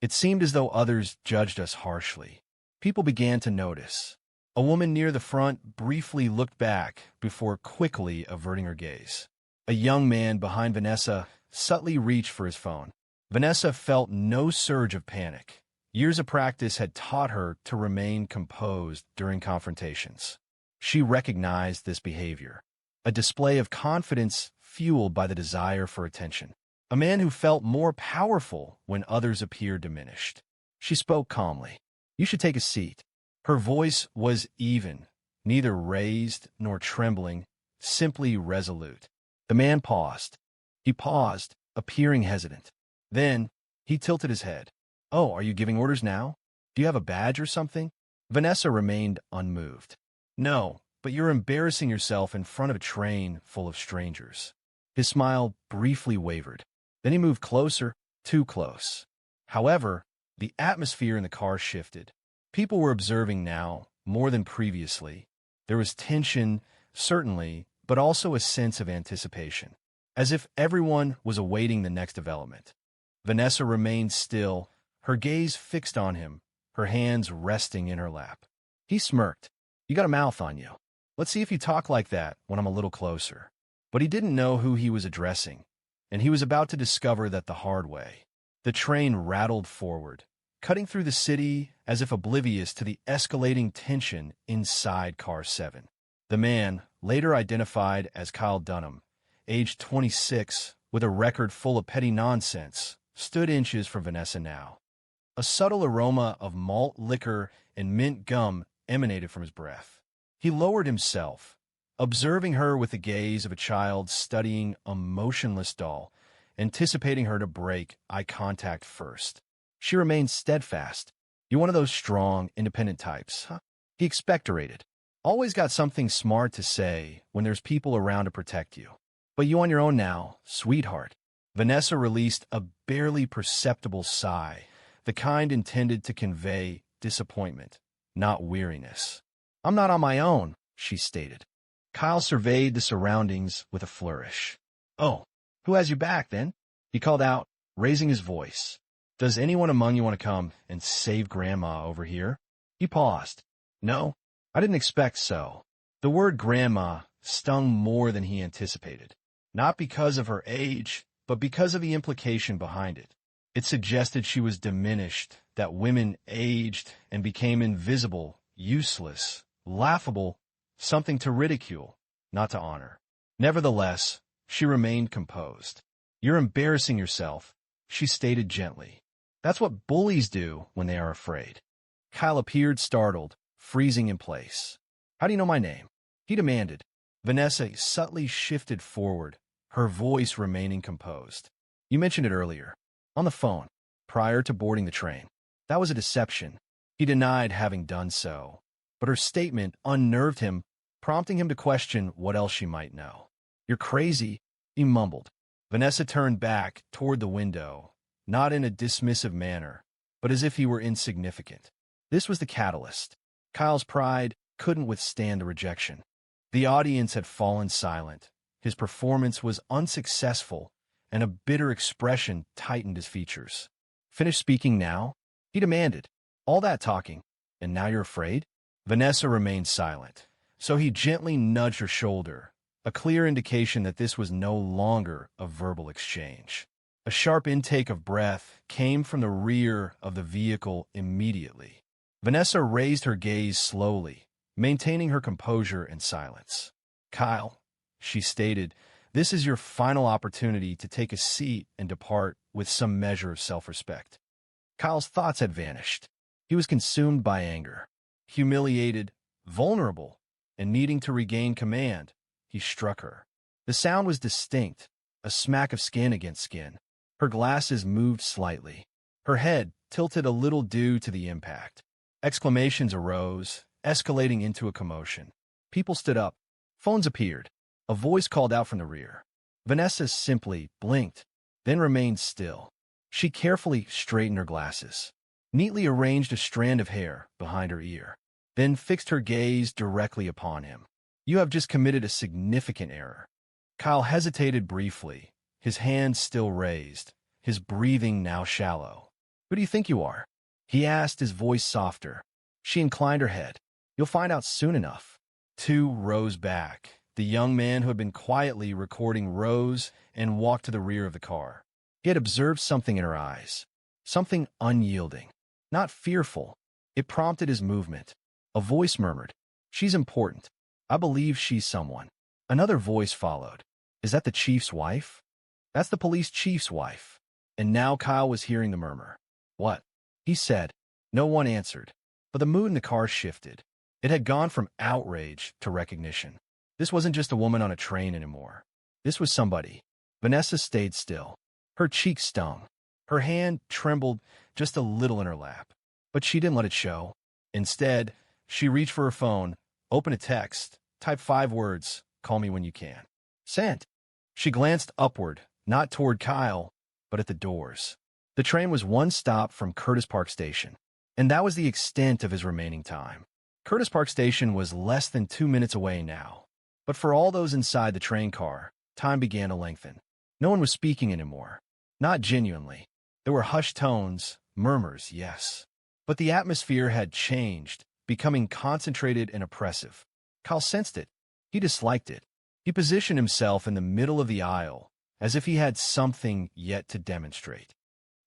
It seemed as though others judged us harshly. People began to notice. A woman near the front briefly looked back before quickly averting her gaze. A young man behind Vanessa subtly reached for his phone. Vanessa felt no surge of panic. Years of practice had taught her to remain composed during confrontations. She recognized this behavior, a display of confidence fueled by the desire for attention. A man who felt more powerful when others appeared diminished. She spoke calmly. "You should take a seat." Her voice was even, neither raised nor trembling, simply resolute. The man paused. He paused, appearing hesitant. Then, he tilted his head. "Oh, are you giving orders now? Do you have a badge or something?" Vanessa remained unmoved. "No, but you're embarrassing yourself in front of a train full of strangers." His smile briefly wavered. Then he moved closer, too close. However, the atmosphere in the car shifted. People were observing now, more than previously. There was tension, certainly, but also a sense of anticipation, as if everyone was awaiting the next development. Vanessa remained still, her gaze fixed on him, her hands resting in her lap. He smirked. "You got a mouth on you. Let's see if you talk like that when I'm a little closer." But he didn't know who he was addressing, and he was about to discover that the hard way. The train rattled forward, cutting through the city as if oblivious to the escalating tension inside Car 7. The man, later identified as Kyle Dunham, aged 26, with a record full of petty nonsense, stood inches from Vanessa now. A subtle aroma of malt liquor and mint gum emanated from his breath. He lowered himself, observing her with the gaze of a child studying a motionless doll, anticipating her to break eye contact first. She remained steadfast. "You're one of those strong, independent types, huh?" He expectorated. "Always got something smart to say when there's people around to protect you. But you on your own now, sweetheart." Vanessa released a barely perceptible sigh, the kind intended to convey disappointment, not weariness. "I'm not on my own," she stated. Kyle surveyed the surroundings with a flourish. "Oh, who has you back, then?" he called out, raising his voice. "Does anyone among you want to come and save Grandma over here?" He paused. "No, I didn't expect so." The word grandma stung more than he anticipated, not because of her age, but because of the implication behind it. It suggested she was diminished, that women aged and became invisible, useless, laughable, something to ridicule, not to honor. Nevertheless, she remained composed. "You're embarrassing yourself," she stated gently. "That's what bullies do when they are afraid." Kyle appeared startled, freezing in place. "How do you know my name?" he demanded. Vanessa subtly shifted forward, her voice remaining composed. "You mentioned it earlier, on the phone, prior to boarding the train. That was a deception." He denied having done so. but her statement unnerved him, prompting him to question what else she might know. "You're crazy," he mumbled. Vanessa turned back toward the window, not in a dismissive manner, but as if he were insignificant. This was the catalyst. Kyle's pride couldn't withstand the rejection. The audience had fallen silent. His performance was unsuccessful, and a bitter expression tightened his features. "Finish speaking now?" he demanded. "All that talking, and now you're afraid?" Vanessa remained silent, so he gently nudged her shoulder, a clear indication that this was no longer a verbal exchange. A sharp intake of breath came from the rear of the vehicle immediately. Vanessa raised her gaze slowly, maintaining her composure and silence. "Kyle," she stated, "this is your final opportunity to take a seat and depart with some measure of self-respect." Kyle's thoughts had vanished. He was consumed by anger. Humiliated, vulnerable, and needing to regain command, he struck her. The sound was distinct, a smack of skin against skin. Her glasses moved slightly. Her head tilted a little due to the impact. Exclamations arose, escalating into a commotion. People stood up. Phones appeared. A voice called out from the rear. Vanessa simply blinked, then remained still. She carefully straightened her glasses, neatly arranged a strand of hair behind her ear, then fixed her gaze directly upon him. "You have just committed a significant error." Kyle hesitated briefly, his hands still raised, his breathing now shallow. "Who do you think you are?" he asked, his voice softer. She inclined her head. "You'll find out soon enough." Two rose back. The young man who had been quietly recording rose and walked to the rear of the car. He had observed something in her eyes, something unyielding, not fearful. It prompted his movement. A voice murmured, "She's important. I believe she's someone." Another voice followed. "Is that the chief's wife?" "That's the police chief's wife." And now Kyle was hearing the murmur. "What?" he said. No one answered, but the mood in the car shifted. It had gone from outrage to recognition. This wasn't just a woman on a train anymore. This was somebody. Vanessa stayed still. Her cheek stung. Her hand trembled just a little in her lap, but she didn't let it show. Instead, she reached for her phone, opened a text, typed 5 words, "Call me when you can." Sent. She glanced upward, not toward Kyle, but at the doors. The train was one stop from Curtis Park Station, and that was the extent of his remaining time. Curtis Park Station was less than 2 minutes away now, but for all those inside the train car, time began to lengthen. No one was speaking anymore. Not genuinely. There were hushed tones, murmurs, yes. But the atmosphere had changed, becoming concentrated and oppressive. Kyle sensed it. He disliked it. He positioned himself in the middle of the aisle, as if he had something yet to demonstrate.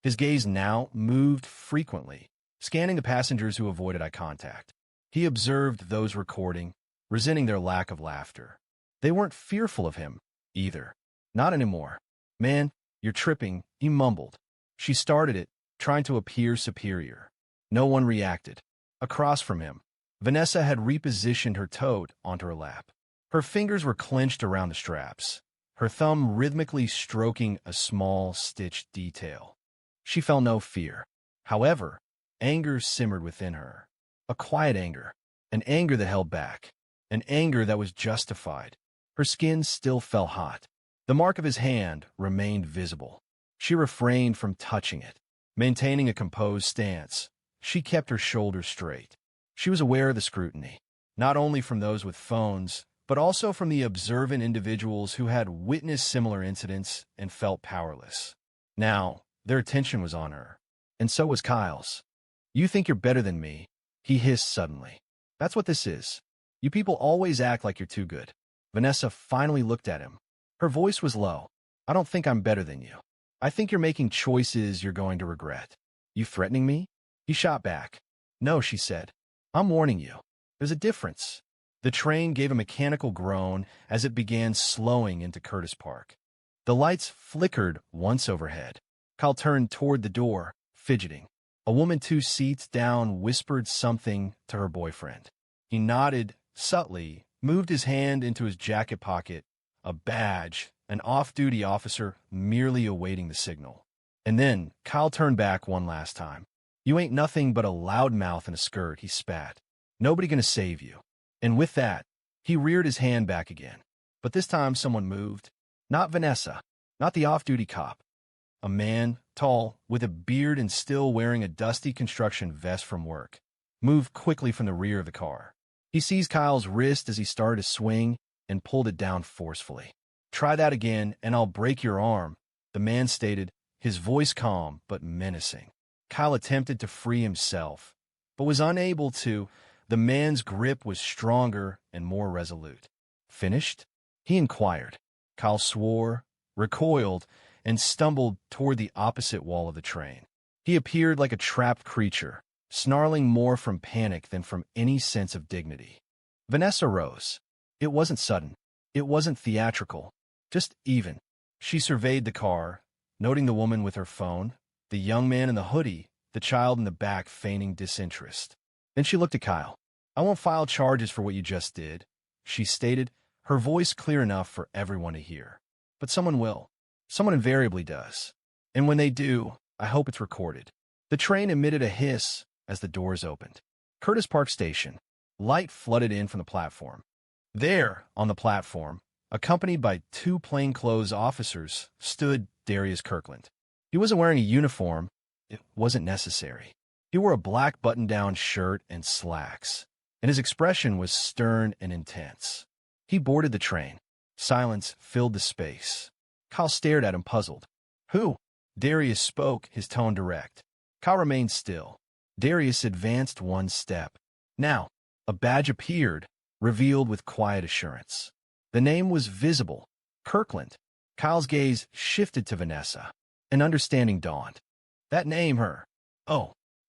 His gaze now moved frequently, scanning the passengers who avoided eye contact. He observed those recording, resenting their lack of laughter. They weren't fearful of him, either. Not anymore. "Man, you're tripping," he mumbled. She started it, trying to appear superior. No one reacted. Across from him, Vanessa had repositioned her tote onto her lap. Her fingers were clenched around the straps, her thumb rhythmically stroking a small stitched detail. She felt no fear. However, anger simmered within her. A quiet anger, an anger that held back, an anger that was justified. Her skin still felt hot. The mark of his hand remained visible. She refrained from touching it. Maintaining a composed stance, she kept her shoulders straight. She was aware of the scrutiny, not only from those with phones, but also from the observant individuals who had witnessed similar incidents and felt powerless. Now, their attention was on her, and so was Kyle's. "You think you're better than me," he hissed suddenly. "That's what this is. You people always act like you're too good." Vanessa finally looked at him. Her voice was low. "I don't think I'm better than you. I think you're making choices you're going to regret." "You threatening me?" He shot back. "No," she said. "I'm warning you. There's a difference." The train gave a mechanical groan as it began slowing into Curtis Park. The lights flickered once overhead. Kyle turned toward the door, fidgeting. A woman 2 seats down whispered something to her boyfriend. He nodded subtly, moved his hand into his jacket pocket, a badge, an off-duty officer merely awaiting the signal. And then Kyle turned back one last time. "You ain't nothing but a loudmouth in a skirt," he spat. Nobody gonna save you. And with that, he reared his hand back again. But this time someone moved. Not Vanessa. Not the off-duty cop. A man, tall, with a beard and still wearing a dusty construction vest from work, moved quickly from the rear of the car. He seized Kyle's wrist as he started to swing and pulled it down forcefully. "Try that again, and I'll break your arm," the man stated, his voice calm but menacing. Kyle attempted to free himself, but was unable to. The man's grip was stronger and more resolute. "Finished?" he inquired. Kyle swore, recoiled, and stumbled toward the opposite wall of the train. He appeared like a trapped creature, snarling more from panic than from any sense of dignity. Vanessa rose. It wasn't sudden. It wasn't theatrical. Just even. She surveyed the car, noting the woman with her phone, the young man in the hoodie, the child in the back feigning disinterest. Then she looked at Kyle. "I won't file charges for what you just did," she stated, her voice clear enough for everyone to hear. "But someone will. Someone invariably does. And when they do, I hope it's recorded." The train emitted a hiss as the doors opened. Curtis Park Station. Light flooded in from the platform. There, on the platform, accompanied by two plainclothes officers, stood Darius Kirkland. He wasn't wearing a uniform. It wasn't necessary. He wore a black button-down shirt and slacks, and his expression was stern and intense. He boarded the train. Silence filled the space. Kyle stared at him, puzzled. "Who?" Darius spoke, his tone direct. Kyle remained still. Darius advanced one step. Now, a badge appeared, revealed with quiet assurance. The name was visible. Kirkland. Kyle's gaze shifted to Vanessa. An understanding dawned. That name, her.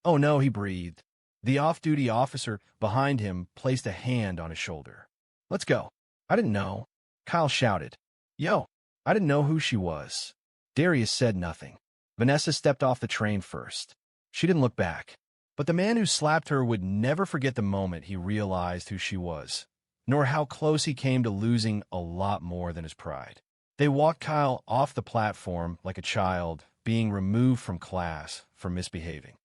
Oh no, he breathed. The off-duty officer behind him placed a hand on his shoulder. "Let's go." "I didn't know." Kyle shouted. "Yo, I didn't know who she was." Darius said nothing. Vanessa stepped off the train first. She didn't look back. But the man who slapped her would never forget the moment he realized who she was, nor how close he came to losing a lot more than his pride. They walked Kyle off the platform like a child being removed from class for misbehaving.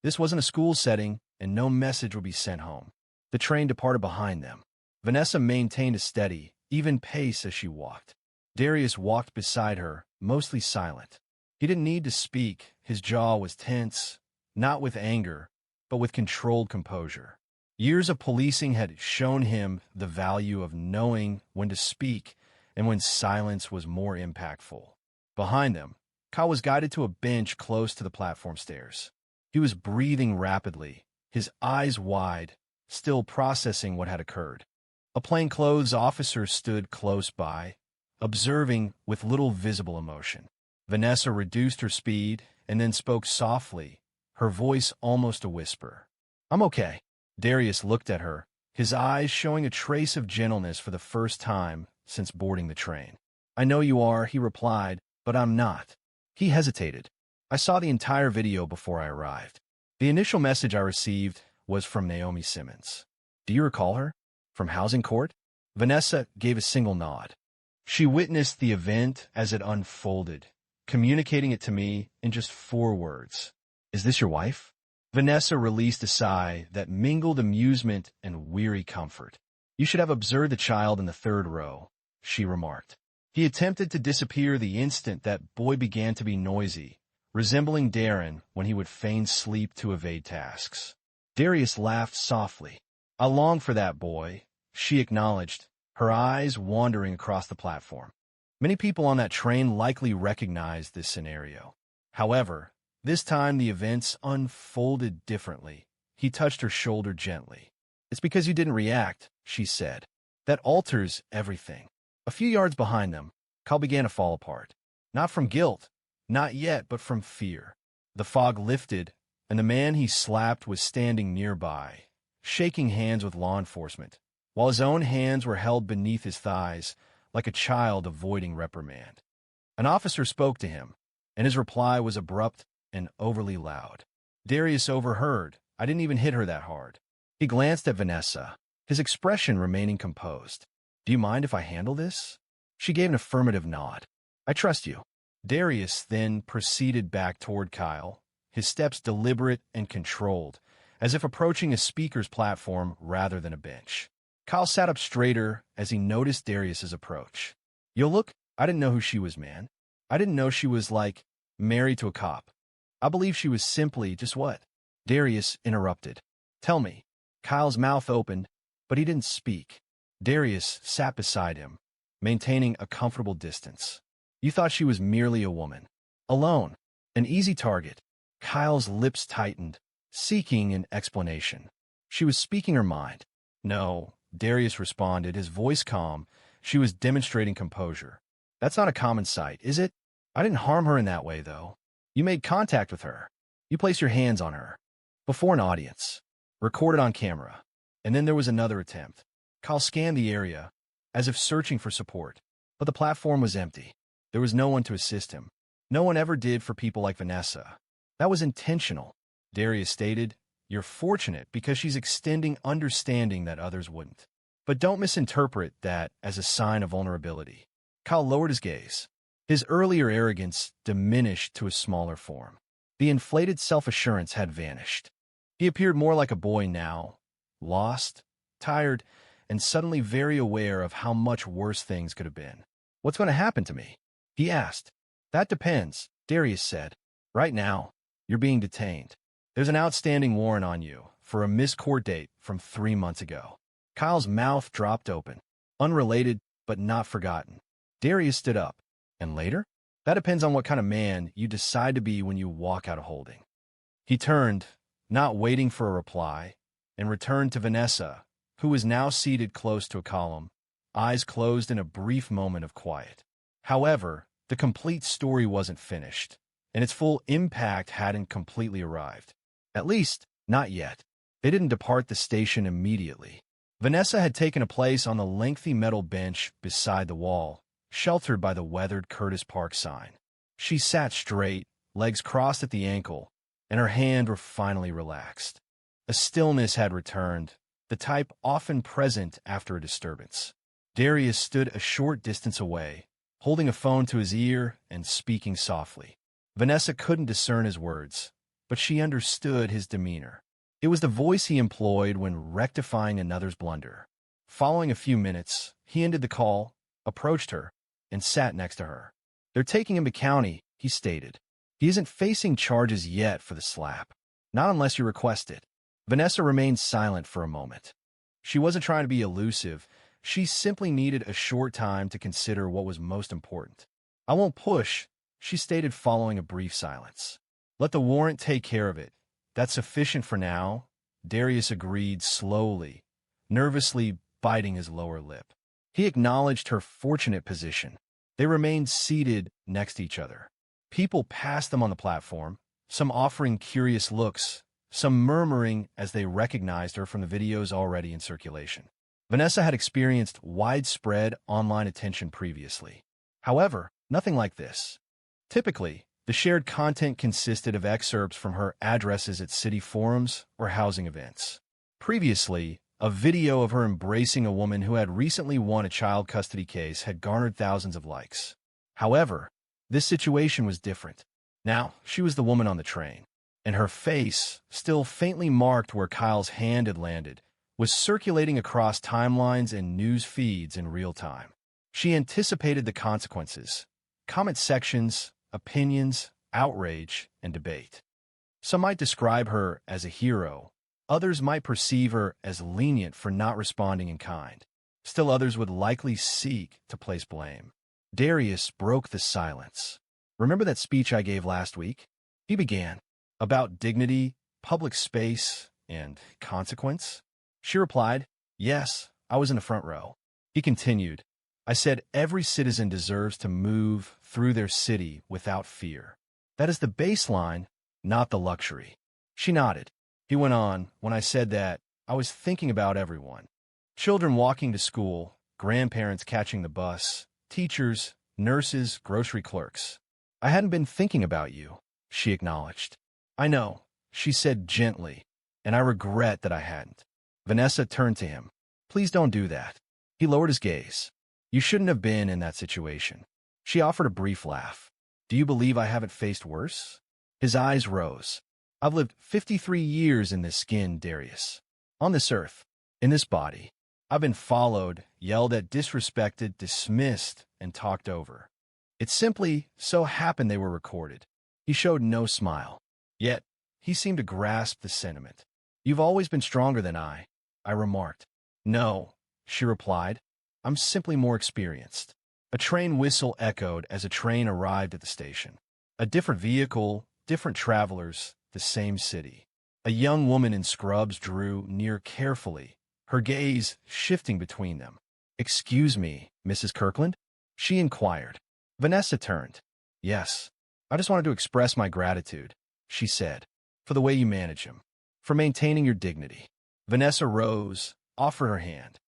This wasn't a school setting, and no message would be sent home. The train departed behind them. Vanessa maintained a steady, even pace as she walked. Darius walked beside her, mostly silent. He didn't need to speak. His jaw was tense, not with anger, but with controlled composure. Years of policing had shown him the value of knowing when to speak and when silence was more impactful. Behind them, Kyle was guided to a bench close to the platform stairs. He was breathing rapidly, his eyes wide, still processing what had occurred. A plainclothes officer stood close by, observing with little visible emotion. Vanessa reduced her speed and then spoke softly, her voice almost a whisper. "I'm okay." Darius looked at her, his eyes showing a trace of gentleness for the first time since boarding the train. "I know you are," he replied, "but I'm not." He hesitated. "I saw the entire video before I arrived. The initial message I received was from Naomi Simmons. Do you recall her? From Housing Court?" Vanessa gave a single nod. She witnessed the event as it unfolded, communicating it to me in just 4 words. "Is this your wife?" Vanessa released a sigh that mingled amusement and weary comfort. "You should have observed the child in the 3rd row," she remarked. He attempted to disappear the instant that boy began to be noisy, resembling Darren when he would feign sleep to evade tasks. Darius laughed softly. "I long for that boy," she acknowledged, her eyes wandering across the platform. Many people on that train likely recognized this scenario. However, this time the events unfolded differently. He touched her shoulder gently. "It's because you didn't react," she said. "That alters everything." A few yards behind them, Kyle began to fall apart. Not from guilt, not yet, but from fear. The fog lifted, and the man he slapped was standing nearby, shaking hands with law enforcement, while his own hands were held beneath his thighs like a child avoiding reprimand. An officer spoke to him, and his reply was abrupt and overly loud. Darius overheard. "I didn't even hit her that hard." He glanced at Vanessa, his expression remaining composed. "Do you mind if I handle this?" She gave an affirmative nod. "I trust you." Darius then proceeded back toward Kyle, his steps deliberate and controlled, as if approaching a speaker's platform rather than a bench. Kyle sat up straighter as he noticed Darius's approach. Yo, look, I didn't know who she was, man. I didn't know she was, like, married to a cop. I believe she was simply just what? Darius interrupted. Tell me. Kyle's mouth opened, but he didn't speak. Darius sat beside him, maintaining a comfortable distance. You thought she was merely a woman. Alone. An easy target. Kyle's lips tightened, seeking an explanation. She was speaking her mind. No, Darius responded, his voice calm. She was demonstrating composure. That's not a common sight, is it? I didn't harm her in that way, though. You made contact with her. You placed your hands on her. Before an audience. Recorded on camera. And then there was another attempt. Kyle scanned the area, as if searching for support. But the platform was empty. There was no one to assist him. No one ever did for people like Vanessa. That was intentional, Darius stated. You're fortunate because she's extending understanding that others wouldn't. But don't misinterpret that as a sign of vulnerability. Kyle lowered his gaze. His earlier arrogance diminished to a smaller form. The inflated self-assurance had vanished. He appeared more like a boy now, lost, tired, and suddenly very aware of how much worse things could have been. What's going to happen to me? He asked. That depends, Darius said. Right now, you're being detained. There's an outstanding warrant on you for a missed court date from 3 months ago. Kyle's mouth dropped open. Unrelated, but not forgotten. Darius stood up. And later? That depends on what kind of man you decide to be when you walk out of holding. He turned, not waiting for a reply, and returned to Vanessa, who was now seated close to a column, eyes closed in a brief moment of quiet. However, the complete story wasn't finished, and its full impact hadn't completely arrived. At least, not yet. They didn't depart the station immediately. Vanessa had taken a place on the lengthy metal bench beside the wall, sheltered by the weathered Curtis Park sign. She sat straight, legs crossed at the ankle, and her hands were finally relaxed. A stillness had returned, the type often present after a disturbance. Darius stood a short distance away, holding a phone to his ear and speaking softly. Vanessa couldn't discern his words, but she understood his demeanor. It was the voice he employed when rectifying another's blunder. Following a few minutes, he ended the call, approached her, and sat next to her. They're taking him to county, he stated. He isn't facing charges yet for the slap. Not unless you request it. Vanessa remained silent for a moment. She wasn't trying to be elusive. She simply needed a short time to consider what was most important. I won't push, she stated following a brief silence. Let the warrant take care of it. That's sufficient for now, Darius agreed slowly, nervously biting his lower lip. He acknowledged her fortunate position. They remained seated next to each other. People passed them on the platform, some offering curious looks, some murmuring as they recognized her from the videos already in circulation. Vanessa had experienced widespread online attention previously. However, nothing like this. Typically, the shared content consisted of excerpts from her addresses at city forums or housing events. Previously, a video of her embracing a woman who had recently won a child custody case had garnered thousands of likes. However, this situation was different. Now, she was the woman on the train, and her face, still faintly marked where Kyle's hand had landed, was circulating across timelines and news feeds in real time. She anticipated the consequences, comment sections, opinions, outrage, and debate. Some might describe her as a hero. Others might perceive her as lenient for not responding in kind. Still others would likely seek to place blame. Darius broke the silence. Remember that speech I gave last week? He began. About dignity, public space, and consequence? She replied, yes, I was in the front row. He continued, I said every citizen deserves to move through their city without fear. That is the baseline, not the luxury. She nodded. He went on, when I said that, I was thinking about everyone. Children walking to school, grandparents catching the bus, teachers, nurses, grocery clerks. I hadn't been thinking about you, she acknowledged. I know, she said gently, and I regret that I hadn't. Vanessa turned to him. Please don't do that. He lowered his gaze. You shouldn't have been in that situation. She offered a brief laugh. Do you believe I haven't faced worse? His eyes rose. I've lived 53 years in this skin, Darius. On this earth, in this body. I've been followed, yelled at, disrespected, dismissed, and talked over. It simply so happened they were recorded. He showed no smile. Yet, he seemed to grasp the sentiment. You've always been stronger than I remarked. No, she replied. I'm simply more experienced. A train whistle echoed as a train arrived at the station. A different vehicle, different travelers, the same city. A young woman in scrubs drew near carefully, her gaze shifting between them. Excuse me, Mrs. Kirkland? She inquired. Vanessa turned. Yes, I just wanted to express my gratitude, she said, for the way you manage him, for maintaining your dignity. Vanessa rose, offered her hand.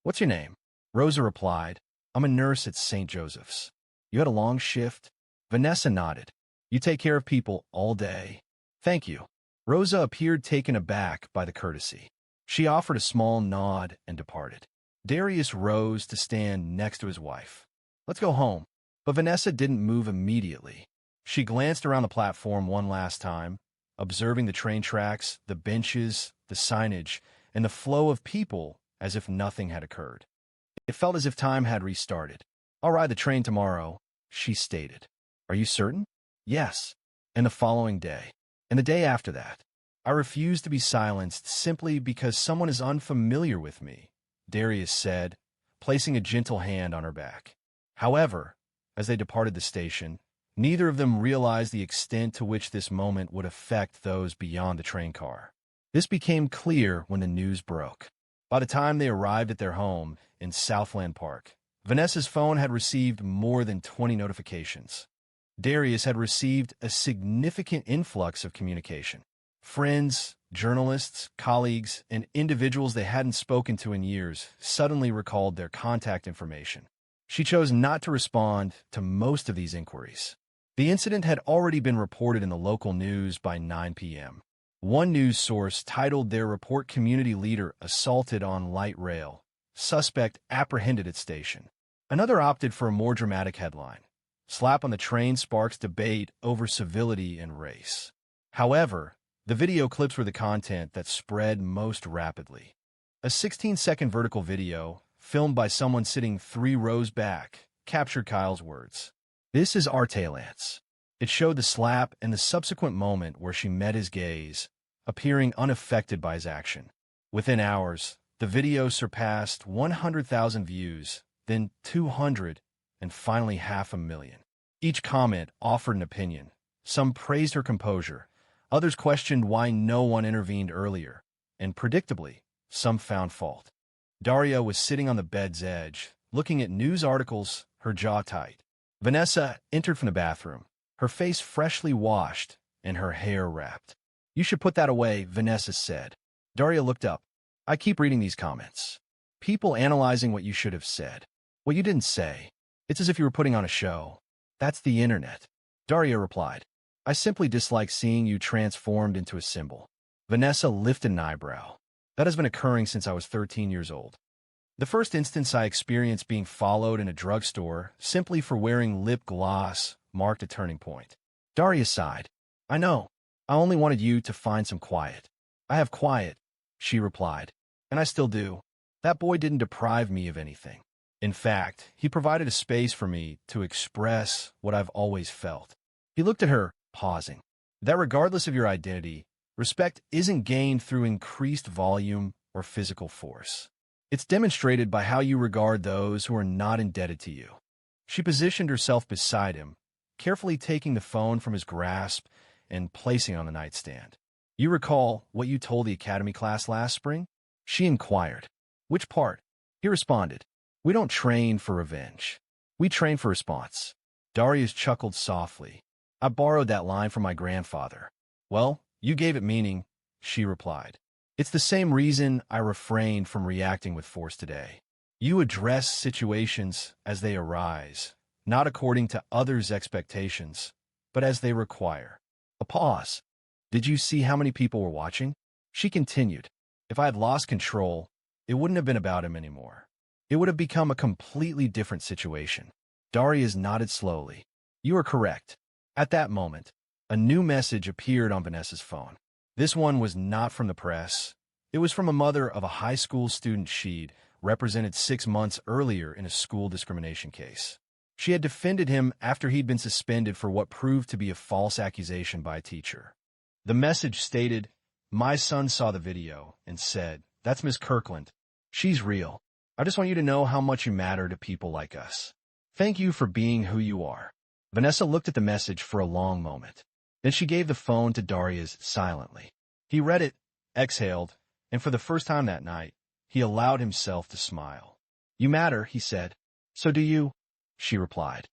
What's your name? Rosa replied. I'm a nurse at St. Joseph's. You had a long shift? Vanessa nodded. You take care of people all day. Thank you. Rosa appeared taken aback by the courtesy. She offered a small nod and departed. Darius rose to stand next to his wife. Let's go home. But Vanessa didn't move immediately. She glanced around the platform one last time, observing the train tracks, the benches, the signage, and the flow of people as if nothing had occurred. It felt as if time had restarted. I'll ride the train tomorrow, she stated. Are you certain? Yes. And the following day. And the day after that. I refuse to be silenced simply because someone is unfamiliar with me, Darius said, placing a gentle hand on her back. However, as they departed the station, neither of them realized the extent to which this moment would affect those beyond the train car. This became clear when the news broke. By the time they arrived at their home in Southland Park, Vanessa's phone had received more than 20 notifications. Darius had received a significant influx of communication. Friends, journalists, colleagues, and individuals they hadn't spoken to in years suddenly recalled their contact information. She chose not to respond to most of these inquiries. The incident had already been reported in the local news by 9 p.m. One news source titled their report community leader assaulted on light rail, suspect apprehended at station. Another opted for a more dramatic headline. Slap on the train sparks debate over civility and race. However, the video clips were the content that spread most rapidly. A 16-second vertical video, filmed by someone sitting 3 rows back, captured Kyle's words. This is our Lance. It showed the slap and the subsequent moment where she met his gaze, appearing unaffected by his action. Within hours, the video surpassed 100,000 views, then 200, and finally 500,000. Each comment offered an opinion. Some praised her composure, others questioned why no one intervened earlier, and predictably, some found fault. Daria was sitting on the bed's edge, looking at news articles, her jaw tight. Vanessa entered from the bathroom, her face freshly washed and her hair wrapped. You should put that away, Vanessa said. Daria looked up. I keep reading these comments. People analyzing what you should have said. What you didn't say. It's as if you were putting on a show. That's the internet. Daria replied. I simply dislike seeing you transformed into a symbol. Vanessa lifted an eyebrow. That has been occurring since I was 13 years old. The first instance I experienced being followed in a drugstore simply for wearing lip gloss marked a turning point. Daria sighed. I know. I only wanted you to find some quiet. I have quiet, she replied. And I still do. That boy didn't deprive me of anything. In fact, he provided a space for me to express what I've always felt. He looked at her, pausing. That regardless of your identity, respect isn't gained through increased volume or physical force. It's demonstrated by how you regard those who are not indebted to you. She positioned herself beside him, carefully taking the phone from his grasp and placing it on the nightstand. You recall what you told the academy class last spring? She inquired. Which part? He responded. We don't train for revenge. We train for response. Darius chuckled softly. I borrowed that line from my grandfather. Well, you gave it meaning, she replied. It's the same reason I refrained from reacting with force today. You address situations as they arise, not according to others' expectations, but as they require. A pause. Did you see how many people were watching? She continued. If I had lost control, it wouldn't have been about him anymore. It would have become a completely different situation. Darius nodded slowly. You are correct. At that moment, A new message appeared on Vanessa's phone. This one was not from the press. It was from a mother of a high school student she'd represented 6 months earlier in a school discrimination case. She had defended him after he'd been suspended for what proved to be a false accusation by a teacher. The message stated, "My son saw the video and said, 'That's Miss Kirkland. She's real. I just want you to know how much you matter to people like us. Thank you for being who you are.'" Vanessa looked at the message for a long moment. Then she gave the phone to Darius silently. He read it, exhaled, and for the first time that night, he allowed himself to smile. "You matter," he said. "So do you," she replied.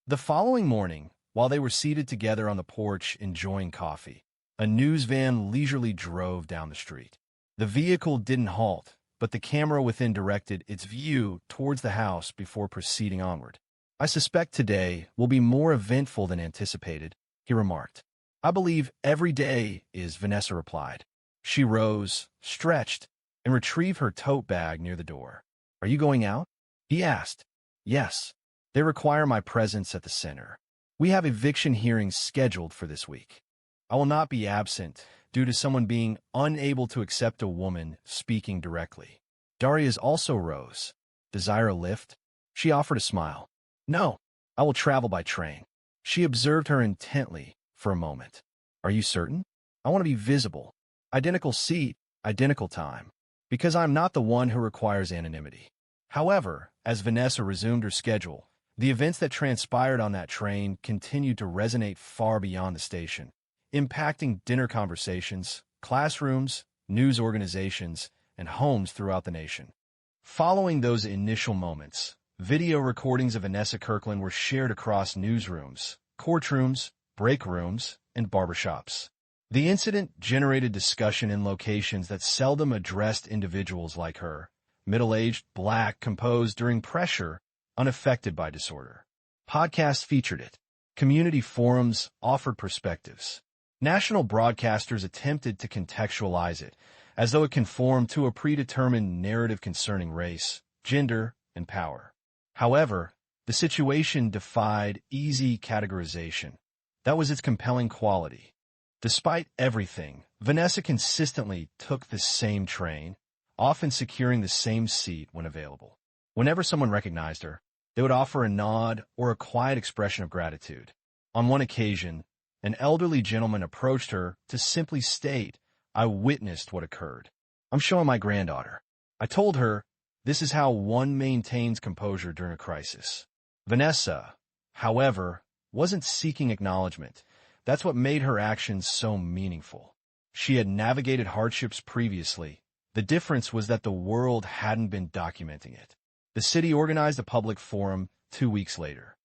The following morning, while they were seated together on the porch enjoying coffee, a news van leisurely drove down the street. The vehicle didn't halt, but the camera within directed its view towards the house before proceeding onward. "I suspect today will be more eventful than anticipated," he remarked. "I believe every day is," Vanessa replied. She rose, stretched, and retrieved her tote bag near the door. "Are you going out?" he asked. "Yes. They require my presence at the center. We have eviction hearings scheduled for this week. I will not be absent due to someone being unable to accept a woman speaking directly." Darius also rose. "Desire a lift?" She offered a smile. "No, I will travel by train." She observed her intently for a moment. "Are you certain?" "I want to be visible. Identical seat, identical time. Because I'm not the one who requires anonymity." However, as Vanessa resumed her schedule, the events that transpired on that train continued to resonate far beyond the station, impacting dinner conversations, classrooms, news organizations, and homes throughout the nation. Following those initial moments, video recordings of Vanessa Kirkland were shared across newsrooms, courtrooms, break rooms, and barbershops. The incident generated discussion in locations that seldom addressed individuals like her, middle-aged, black, composed during pressure, unaffected by disorder. Podcasts featured it. Community forums offered perspectives. National broadcasters attempted to contextualize it, as though it conformed to a predetermined narrative concerning race, gender, and power. However, the situation defied easy categorization. That was its compelling quality. Despite everything, Vanessa consistently took the same train, often securing the same seat when available. Whenever someone recognized her, they would offer a nod or a quiet expression of gratitude. On one occasion, an elderly gentleman approached her to simply state, "I witnessed what occurred. I'm showing my granddaughter." I told her, this is how one maintains composure during a crisis. Vanessa, however, wasn't seeking acknowledgement. That's what made her actions so meaningful. She had navigated hardships previously. The difference was that the world hadn't been documenting it. The city organized a public forum 2 weeks later.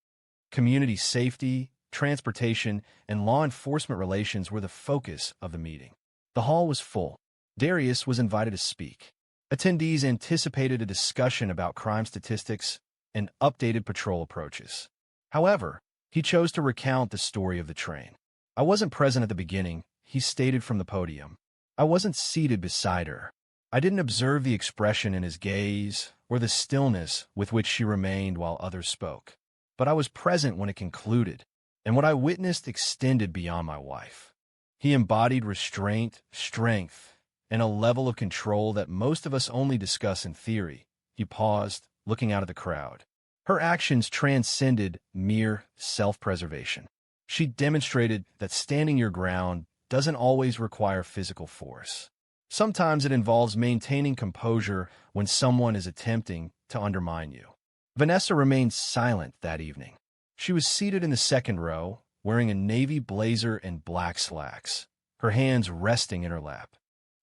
Community safety, transportation, and law enforcement relations were the focus of the meeting. The hall was full. Darius was invited to speak. Attendees anticipated a discussion about crime statistics and updated patrol approaches. However, he chose to recount the story of the train. "I wasn't present at the beginning," he stated from the podium. "I wasn't seated beside her. I didn't observe the expression in his gaze or the stillness with which she remained while others spoke. But I was present when it concluded, and what I witnessed extended beyond my wife." He embodied restraint, strength, and a level of control that most of us only discuss in theory. He paused, looking out at the crowd. Her actions transcended mere self-preservation. She demonstrated that standing your ground doesn't always require physical force. Sometimes it involves maintaining composure when someone is attempting to undermine you. Vanessa remained silent that evening. She was seated in the second row, wearing a navy blazer and black slacks, her hands resting in her lap.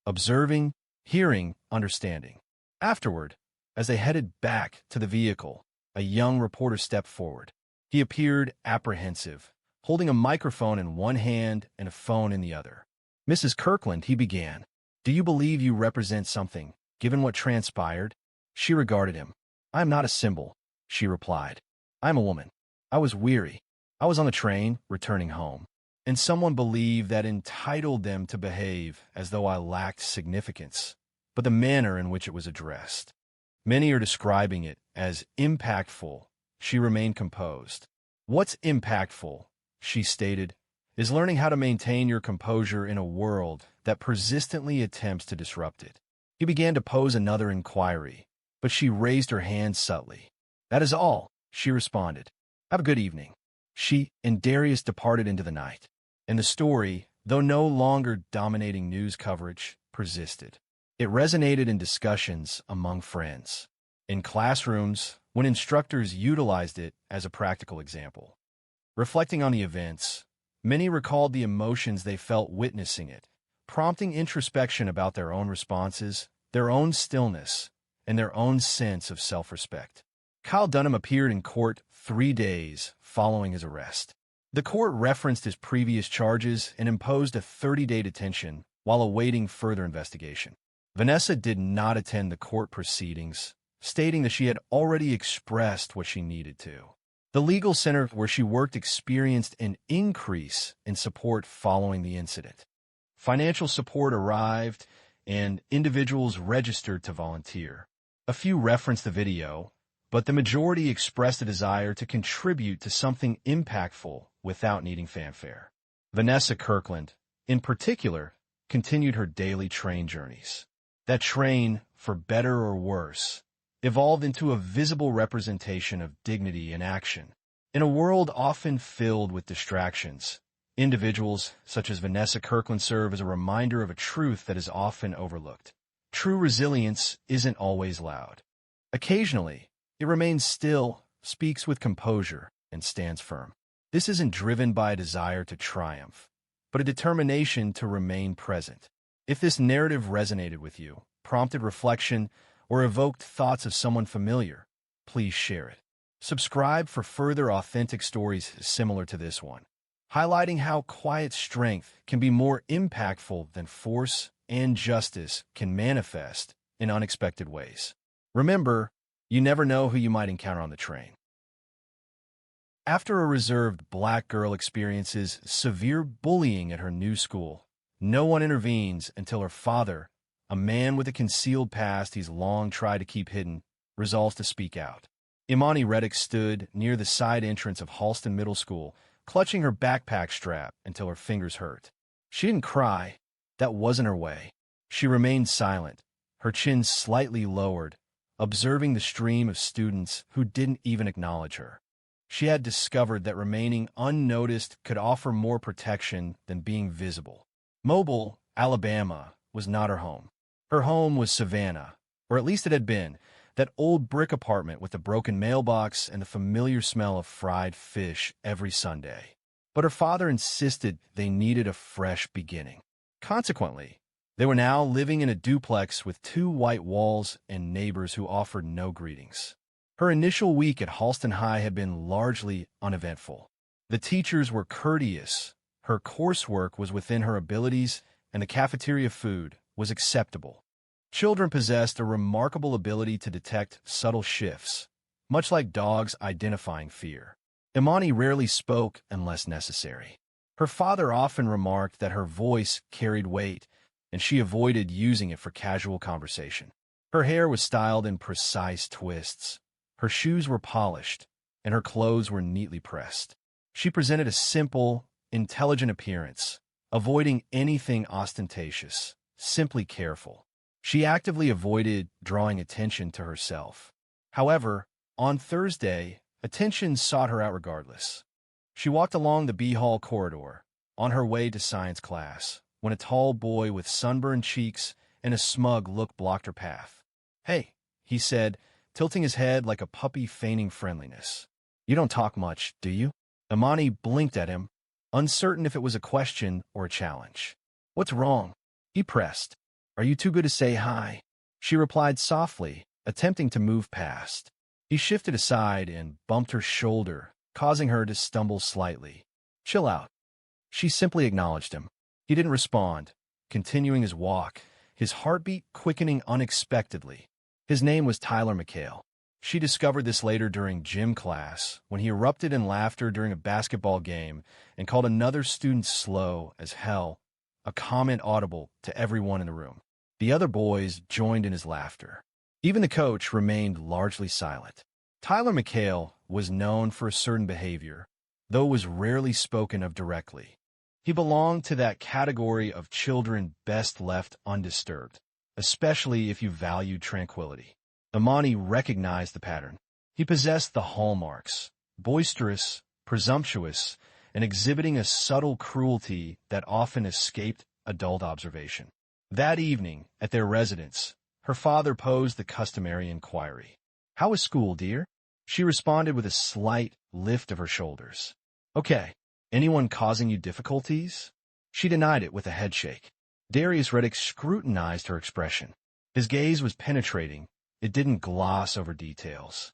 Observing, hearing, understanding. Afterward, as they headed back to the vehicle, a young reporter stepped forward. He appeared apprehensive, holding a microphone in one hand and a phone in the other. "Mrs. Kirkland," he began, "do you believe you represent something, given what transpired?" She regarded him. "I am not a symbol," she replied. "I am a woman. I was weary. I was on the train, returning home, and someone believed that entitled them to behave as though I lacked significance, but the manner in which it was addressed. Many are describing it as impactful." She remained composed. "What's impactful?" she stated, is learning how to maintain your composure in a world that persistently attempts to disrupt it. He began to pose another inquiry, but she raised her hand subtly. "That is all," she responded. "Have a good evening." She and Darius departed into the night, and the story, though no longer dominating news coverage, persisted. It resonated in discussions among friends, in classrooms, when instructors utilized it as a practical example. Reflecting on the events, many recalled the emotions they felt witnessing it, prompting introspection about their own responses, their own stillness, and their own sense of self-respect. Kyle Dunham appeared in court 3 days following his arrest. The court referenced his previous charges and imposed a 30-day detention while awaiting further investigation. Vanessa did not attend the court proceedings, stating that she had already expressed what she needed to. The legal center where she worked experienced an increase in support following the incident. Financial support arrived, and individuals registered to volunteer. A few referenced the video, but the majority expressed a desire to contribute to something impactful without needing fanfare. Vanessa Kirkland, in particular, continued her daily train journeys. That train, for better or worse, evolved into a visible representation of dignity and action. In a world often filled with distractions, individuals such as Vanessa Kirkland serve as a reminder of a truth that is often overlooked. True resilience isn't always loud. Occasionally, it remains still, speaks with composure, and stands firm. This isn't driven by a desire to triumph, but a determination to remain present. If this narrative resonated with you, prompted reflection, or evoked thoughts of someone familiar, please share it. Subscribe for further authentic stories similar to this one, highlighting how quiet strength can be more impactful than force and justice can manifest in unexpected ways. Remember, you never know who you might encounter on the train. After a reserved black girl experiences severe bullying at her new school, no one intervenes until her father, a man with a concealed past he's long tried to keep hidden, resolves to speak out. Imani Reddick stood near the side entrance of Halston Middle School, clutching her backpack strap until her fingers hurt. She didn't cry. That wasn't her way. She remained silent, her chin slightly lowered, observing the stream of students who didn't even acknowledge her. She had discovered that remaining unnoticed could offer more protection than being visible. Mobile, Alabama, was not her home. Her home was Savannah, or at least it had been, that old brick apartment with the broken mailbox and the familiar smell of fried fish every Sunday. But her father insisted they needed a fresh beginning. Consequently, they were now living in a duplex with 2 white walls and neighbors who offered no greetings. Her initial week at Halston High had been largely uneventful. The teachers were courteous, her coursework was within her abilities, and the cafeteria food was acceptable. Children possessed a remarkable ability to detect subtle shifts, much like dogs identifying fear. Imani rarely spoke unless necessary. Her father often remarked that her voice carried weight, and she avoided using it for casual conversation. Her hair was styled in precise twists. Her shoes were polished, and her clothes were neatly pressed. She presented a simple, intelligent appearance, avoiding anything ostentatious, simply careful. She actively avoided drawing attention to herself. However, on Thursday, attention sought her out regardless. She walked along the B Hall corridor, on her way to science class, when a tall boy with sunburned cheeks and a smug look blocked her path. "Hey," he said, tilting his head like a puppy feigning friendliness. "You don't talk much, do you?" Imani blinked at him, uncertain if it was a question or a challenge. "What's wrong?" he pressed. "Are you too good to say hi?" She replied softly, attempting to move past. He shifted aside and bumped her shoulder, causing her to stumble slightly. "Chill out." She simply acknowledged him. He didn't respond, continuing his walk, his heartbeat quickening unexpectedly. His name was Tyler McHale. She discovered this later during gym class, when he erupted in laughter during a basketball game and called another student slow as hell, a comment audible to everyone in the room. The other boys joined in his laughter. Even the coach remained largely silent. Tyler McHale was known for a certain behavior, though it was rarely spoken of directly. He belonged to that category of children best left undisturbed, especially if you valued tranquility. Imani recognized the pattern. He possessed the hallmarks: boisterous, presumptuous, and exhibiting a subtle cruelty that often escaped adult observation. That evening, at their residence, her father posed the customary inquiry. "How was school, dear?" She responded with a slight lift of her shoulders. "Okay. Anyone causing you difficulties?" She denied it with a headshake. Darius Reddick scrutinized her expression. His gaze was penetrating. It didn't gloss over details.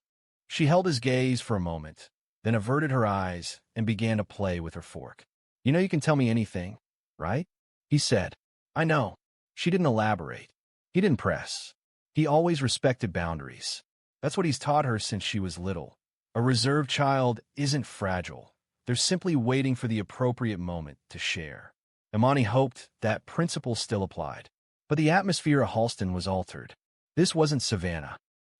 She held his gaze for a moment, then averted her eyes and began to play with her fork. "You know you can tell me anything, right?" he said. "I know." She didn't elaborate. He didn't press. He always respected boundaries. That's what he's taught her since she was little. A reserved child isn't fragile. They're simply waiting for the appropriate moment to share. Imani hoped that principle still applied. But the atmosphere of Halston was altered. This wasn't Savannah.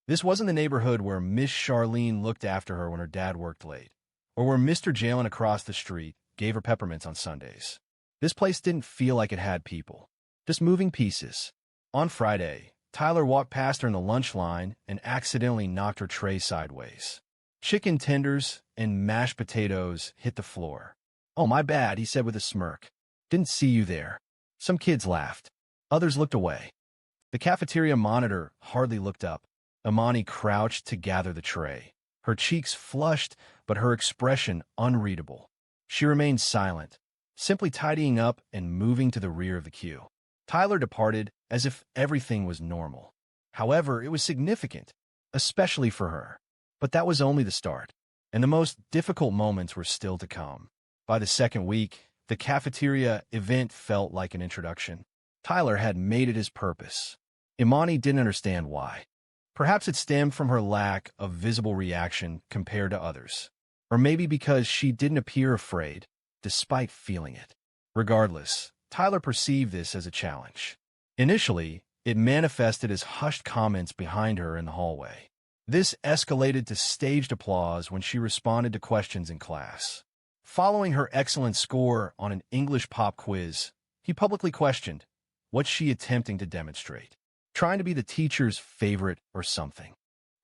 This wasn't the neighborhood where Miss Charlene looked after her when her dad worked late, or where Mr. Jalen across the street gave her peppermints on Sundays. This place didn't feel like it had people, just moving pieces. On Friday, Tyler walked past her in the lunch line and accidentally knocked her tray sideways. Chicken tenders and mashed potatoes hit the floor. "Oh, my bad," he said with a smirk. "Didn't see you there." Some kids laughed. Others looked away. The cafeteria monitor hardly looked up. Imani crouched to gather the tray. Her cheeks flushed, but her expression unreadable. She remained silent, simply tidying up and moving to the rear of the queue. Tyler departed as if everything was normal. However, it was significant, especially for her. But that was only the start, and the most difficult moments were still to come. By the second week, the cafeteria event felt like an introduction. Tyler had made it his purpose. Imani didn't understand why. Perhaps it stemmed from her lack of visible reaction compared to others. Or maybe because she didn't appear afraid, despite feeling it. Regardless, Tyler perceived this as a challenge. Initially, it manifested as hushed comments behind her in the hallway. This escalated to staged applause when she responded to questions in class. Following her excellent score on an English pop quiz, he publicly questioned, what's she attempting to demonstrate? Trying to be the teacher's favorite or something.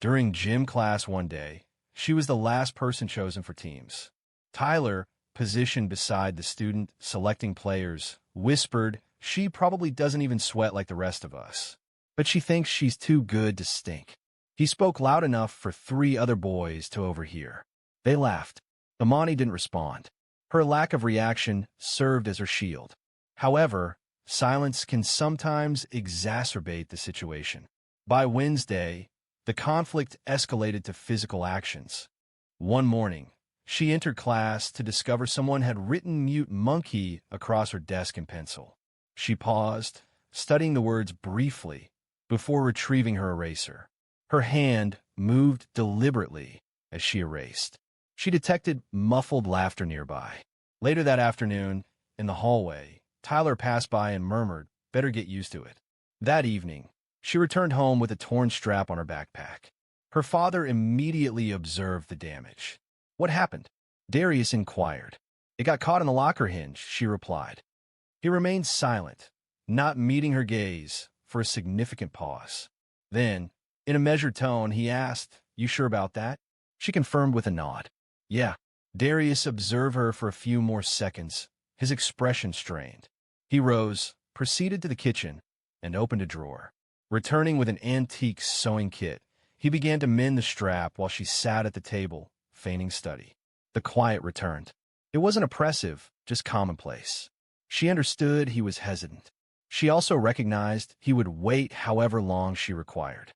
During gym class one day, she was the last person chosen for teams. Tyler, positioned beside the student selecting players, whispered, "She probably doesn't even sweat like the rest of us, but she thinks she's too good to stink." He spoke loud enough for 3 other boys to overhear. They laughed. Imani didn't respond. Her lack of reaction served as her shield. However, silence can sometimes exacerbate the situation. By Wednesday, the conflict escalated to physical actions. One morning, she entered class to discover someone had written "mute monkey" across her desk in pencil. She paused, studying the words briefly, before retrieving her eraser. Her hand moved deliberately as she erased. She detected muffled laughter nearby. Later that afternoon, in the hallway, Tyler passed by and murmured, "Better get used to it." That evening, she returned home with a torn strap on her backpack. Her father immediately observed the damage. "What happened?" Darius inquired. "It got caught in the locker hinge," she replied. He remained silent, not meeting her gaze, for a significant pause. Then, in a measured tone, he asked, "You sure about that?" She confirmed with a nod. "Yeah." Darius observed her for a few more seconds, his expression strained. He rose, proceeded to the kitchen, and opened a drawer. Returning with an antique sewing kit, he began to mend the strap while she sat at the table, feigning study. The quiet returned. It wasn't oppressive, just commonplace. She understood he was hesitant. She also recognized he would wait however long she required.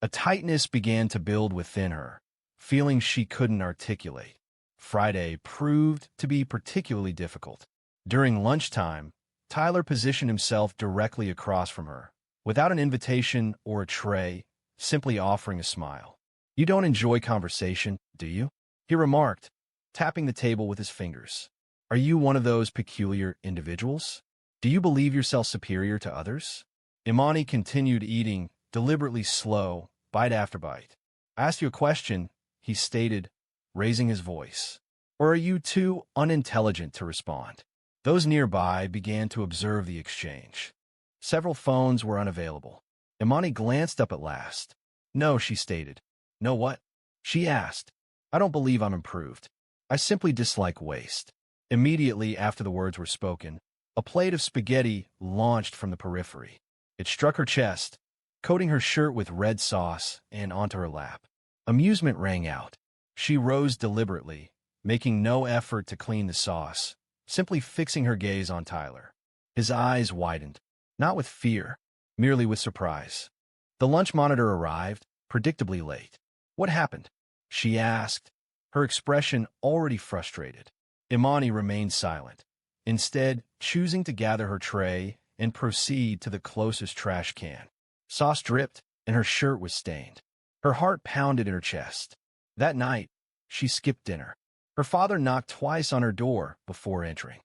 A tightness began to build within her, feelings she couldn't articulate. Friday proved to be particularly difficult. During lunchtime, Tyler positioned himself directly across from her, without an invitation or a tray, simply offering a smile. "You don't enjoy conversation, do you?" he remarked, tapping the table with his fingers. "Are you one of those peculiar individuals? Do you believe yourself superior to others?" Imani continued eating, deliberately slow, bite after bite. "I asked you a question," he stated, raising his voice. "Or are you too unintelligent to respond?" Those nearby began to observe the exchange. Several phones were unavailable. Imani glanced up at last. "No," she stated. "No what?" She asked. "I don't believe I'm improved. I simply dislike waste." Immediately after the words were spoken, a plate of spaghetti launched from the periphery. It struck her chest, coating her shirt with red sauce and onto her lap. Amusement rang out. She rose deliberately, making no effort to clean the sauce, simply fixing her gaze on Tyler. His eyes widened, not with fear, merely with surprise. The lunch monitor arrived, predictably late. "What happened?" she asked, her expression already frustrated. Imani remained silent, instead choosing to gather her tray and proceed to the closest trash can. Sauce dripped, and her shirt was stained. Her heart pounded in her chest. That night, she skipped dinner. Her father knocked twice on her door before entering.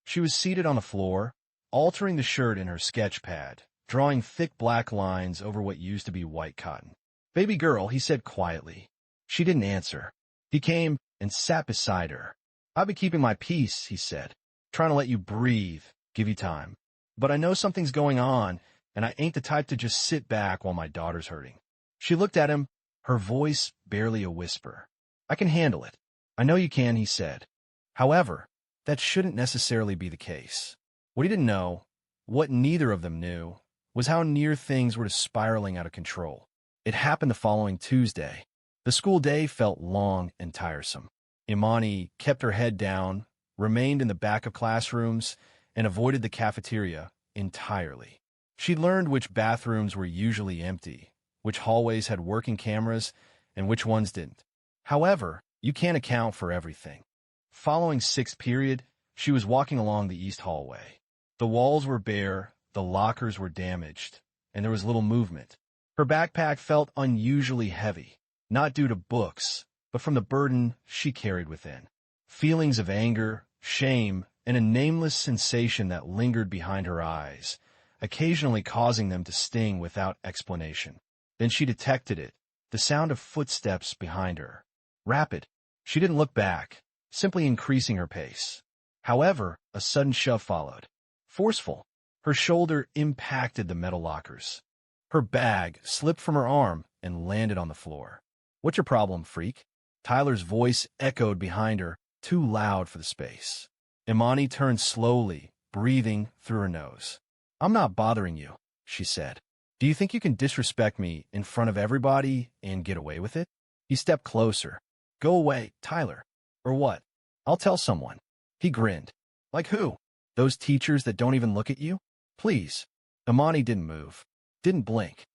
She was seated on the floor, altering the shirt in her sketch pad, drawing thick black lines over what used to be white cotton. "Baby girl," he said quietly. She didn't answer. He came and sat beside her. "I've been keeping my peace," he said, "trying to let you breathe, give you time. But I know something's going on, and I ain't the type to just sit back while my daughter's hurting." She looked at him, her voice barely a whisper. "I can handle it." "I know you can," he said. However, that shouldn't necessarily be the case. What he didn't know, what neither of them knew, was how near things were to spiraling out of control. It happened the following Tuesday. The school day felt long and tiresome. Imani kept her head down, remained in the back of classrooms, and avoided the cafeteria entirely. She learned which bathrooms were usually empty, which hallways had working cameras, and which ones didn't. However, you can't account for everything. Following sixth period, she was walking along the east hallway. The walls were bare, the lockers were damaged, and there was little movement. Her backpack felt unusually heavy, not due to books, but from the burden she carried within. Feelings of anger, shame, and a nameless sensation that lingered behind her eyes, occasionally causing them to sting without explanation. Then she detected it, the sound of footsteps behind her. Rapid. She didn't look back, simply increasing her pace. However, a sudden shove followed. Forceful. Her shoulder impacted the metal lockers. Her bag slipped from her arm and landed on the floor. "What's your problem, freak?" Tyler's voice echoed behind her, too loud for the space. Imani turned slowly, breathing through her nose. "I'm not bothering you," she said. "Do you think you can disrespect me in front of everybody and get away with it?" He stepped closer. "Go away, Tyler. Or what? I'll tell someone." He grinned. "Like who? Those teachers that don't even look at you? Please." Imani didn't move, didn't blink.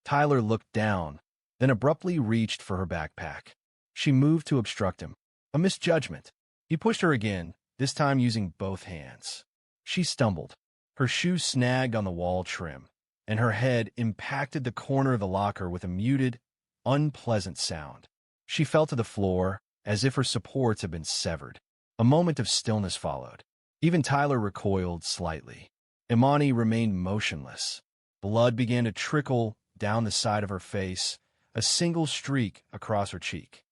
Tyler looked down, then abruptly reached for her backpack. She moved to obstruct him. A misjudgment. He pushed her again, this time using both hands. She stumbled. Her shoe snagged on the wall trim, and her head impacted the corner of the locker with a muted, unpleasant sound. She fell to the floor, as if her supports had been severed. A moment of stillness followed. Even Tyler recoiled slightly. Imani remained motionless. Blood began to trickle down the side of her face, a single streak across her cheek.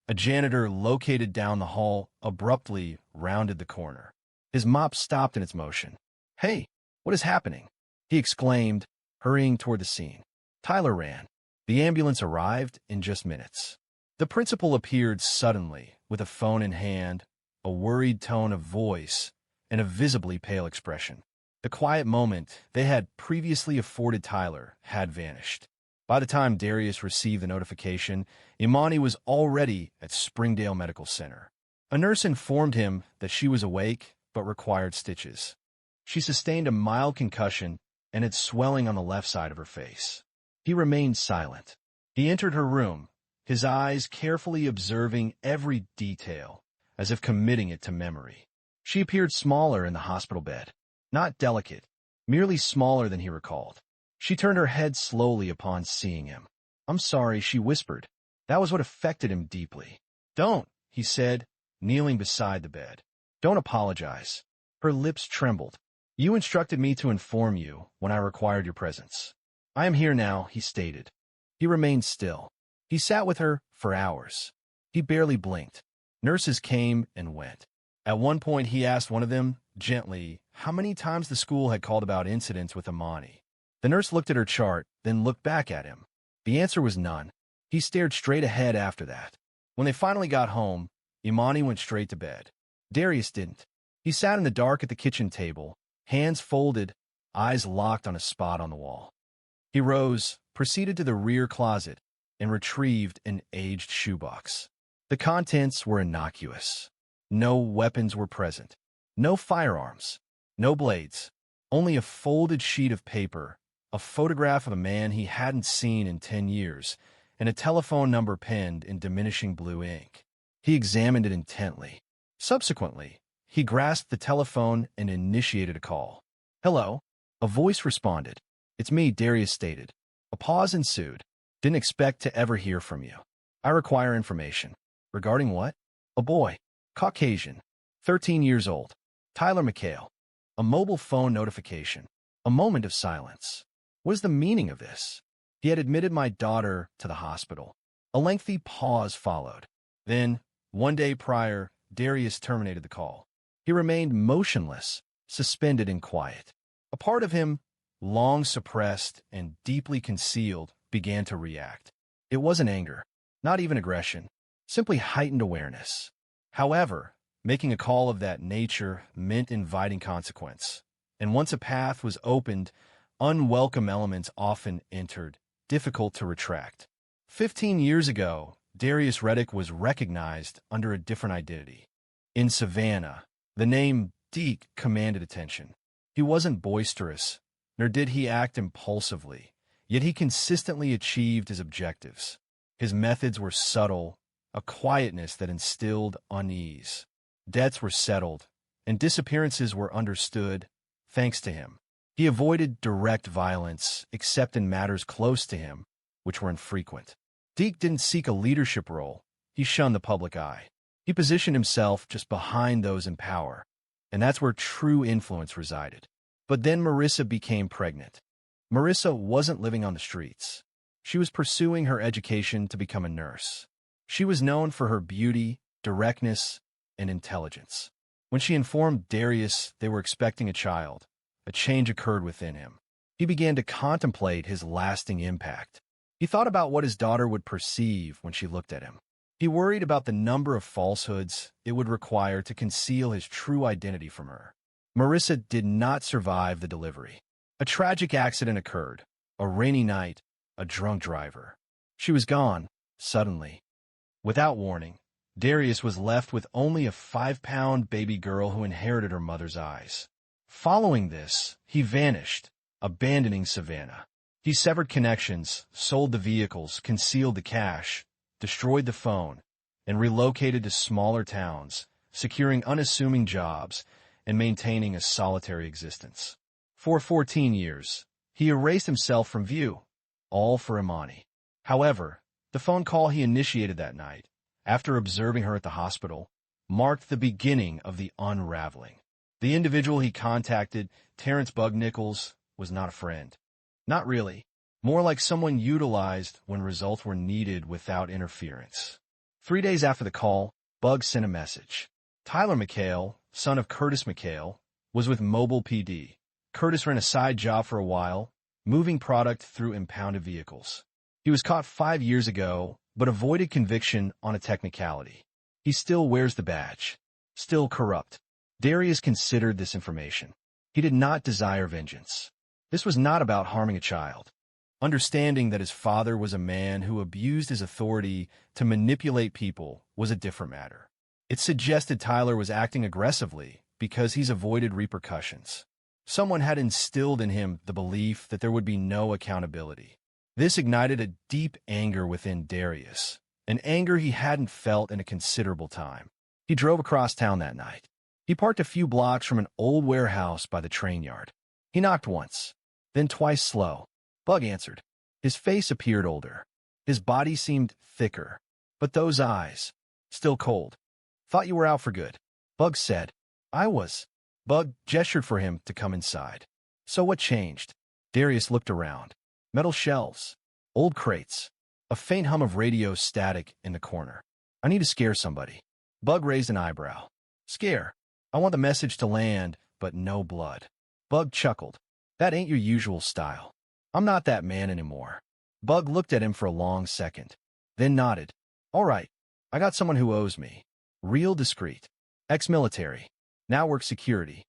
A janitor located down the hall abruptly rounded the corner. His mop stopped in its motion. "Hey, what is happening?" he exclaimed, hurrying toward the scene. Tyler ran. The ambulance arrived in just minutes. The principal appeared suddenly, with a phone in hand, a worried tone of voice, and a visibly pale expression. The quiet moment they had previously afforded Tyler had vanished. By the time Darius received the notification, Imani was already at Springdale Medical Center. A nurse informed him that she was awake but required stitches. She sustained a mild concussion and had swelling on the left side of her face. He remained silent. He entered her room, his eyes carefully observing every detail, as if committing it to memory. She appeared smaller in the hospital bed. Not delicate, merely smaller than he recalled. She turned her head slowly upon seeing him. "I'm sorry," she whispered. That was what affected him deeply. "Don't," he said, kneeling beside the bed. "Don't apologize." Her lips trembled. "You instructed me to inform you when I required your presence. I am here now," he stated. He remained still. He sat with her for hours. He barely blinked. Nurses came and went. At one point he asked one of them, gently how many times the school had called about incidents with Imani. The nurse looked at her chart, then looked back at him. The answer was none. He stared straight ahead after that. When they finally got home, Imani went straight to bed. Darius didn't. He sat in the dark at the kitchen table, hands folded, eyes locked on a spot on the wall. He rose, proceeded to the rear closet, and retrieved an aged shoebox. The contents were innocuous. No weapons were present. No firearms. No blades. Only a folded sheet of paper, a photograph of a man he hadn't seen in 10 years, and a telephone number penned in diminishing blue ink. He examined it intently. Subsequently, he grasped the telephone and initiated a call. "Hello?" A voice responded. "It's me," Darius stated. A pause ensued. "Didn't expect to ever hear from you. I require information." "Regarding what?" "A boy. Caucasian. 13 years old. Tyler McHale." A mobile phone notification. A moment of silence. What is the meaning of this? He had admitted my daughter to the hospital. A lengthy pause followed. Then, one day prior, Darius terminated the call. He remained motionless, suspended in quiet. A part of him, long suppressed and deeply concealed, began to react. It wasn't anger, not even aggression, simply heightened awareness. However, making a call of that nature meant inviting consequence. And once a path was opened, unwelcome elements often entered, difficult to retract. 15 years ago, Darius Reddick was recognized under a different identity. In Savannah, the name Deke commanded attention. He wasn't boisterous, nor did he act impulsively, yet he consistently achieved his objectives. His methods were subtle, a quietness that instilled unease. Debts were settled, and disappearances were understood, thanks to him. He avoided direct violence, except in matters close to him, which were infrequent. Deke didn't seek a leadership role. He shunned the public eye. He positioned himself just behind those in power, and that's where true influence resided. But then Marissa became pregnant. Marissa wasn't living on the streets. She was pursuing her education to become a nurse. She was known for her beauty, directness, and intelligence. When she informed Darius they were expecting a child, a change occurred within him. He began to contemplate his lasting impact. He thought about what his daughter would perceive when she looked at him. He worried about the number of falsehoods it would require to conceal his true identity from her. Marissa did not survive the delivery. A tragic accident occurred. A rainy night, a drunk driver. She was gone, suddenly. Without warning, Darius was left with only a 5-pound baby girl who inherited her mother's eyes. Following this, he vanished, abandoning Savannah. He severed connections, sold the vehicles, concealed the cash, destroyed the phone, and relocated to smaller towns, securing unassuming jobs and maintaining a solitary existence. For 14 years, he erased himself from view, all for Imani. However, the phone call he initiated that night, after observing her at the hospital, marked the beginning of the unraveling. The individual he contacted, Terrence Bug Nichols, was not a friend. Not really. More like someone utilized when results were needed without interference. 3 days after the call, Bug sent a message. Tyler McHale, son of Curtis McHale, was with Mobile PD. Curtis ran a side job for a while, moving product through impounded vehicles. He was caught 5 years ago, but avoided conviction on a technicality. He still wears the badge. Still corrupt. Darius considered this information. He did not desire vengeance. This was not about harming a child. Understanding that his father was a man who abused his authority to manipulate people was a different matter. It suggested Tyler was acting aggressively because he's avoided repercussions. Someone had instilled in him the belief that there would be no accountability. This ignited a deep anger within Darius, an anger he hadn't felt in a considerable time. He drove across town that night. He parked a few blocks from an old warehouse by the train yard. He knocked once, then twice slow. Bug answered. His face appeared older. His body seemed thicker, but those eyes, still cold. Thought you were out for good. Bug said. I was. Bug gestured for him to come inside. So what changed? Darius looked around. Metal shelves, old crates, a faint hum of radio static in the corner. I need to scare somebody. Bug raised an eyebrow. Scare. I want the message to land but no blood. Bug chuckled. That ain't your usual style. I'm not that man anymore. Bug looked at him for a long second, then nodded. All right, I got someone who owes me. Real discreet. Ex-military. Now works security.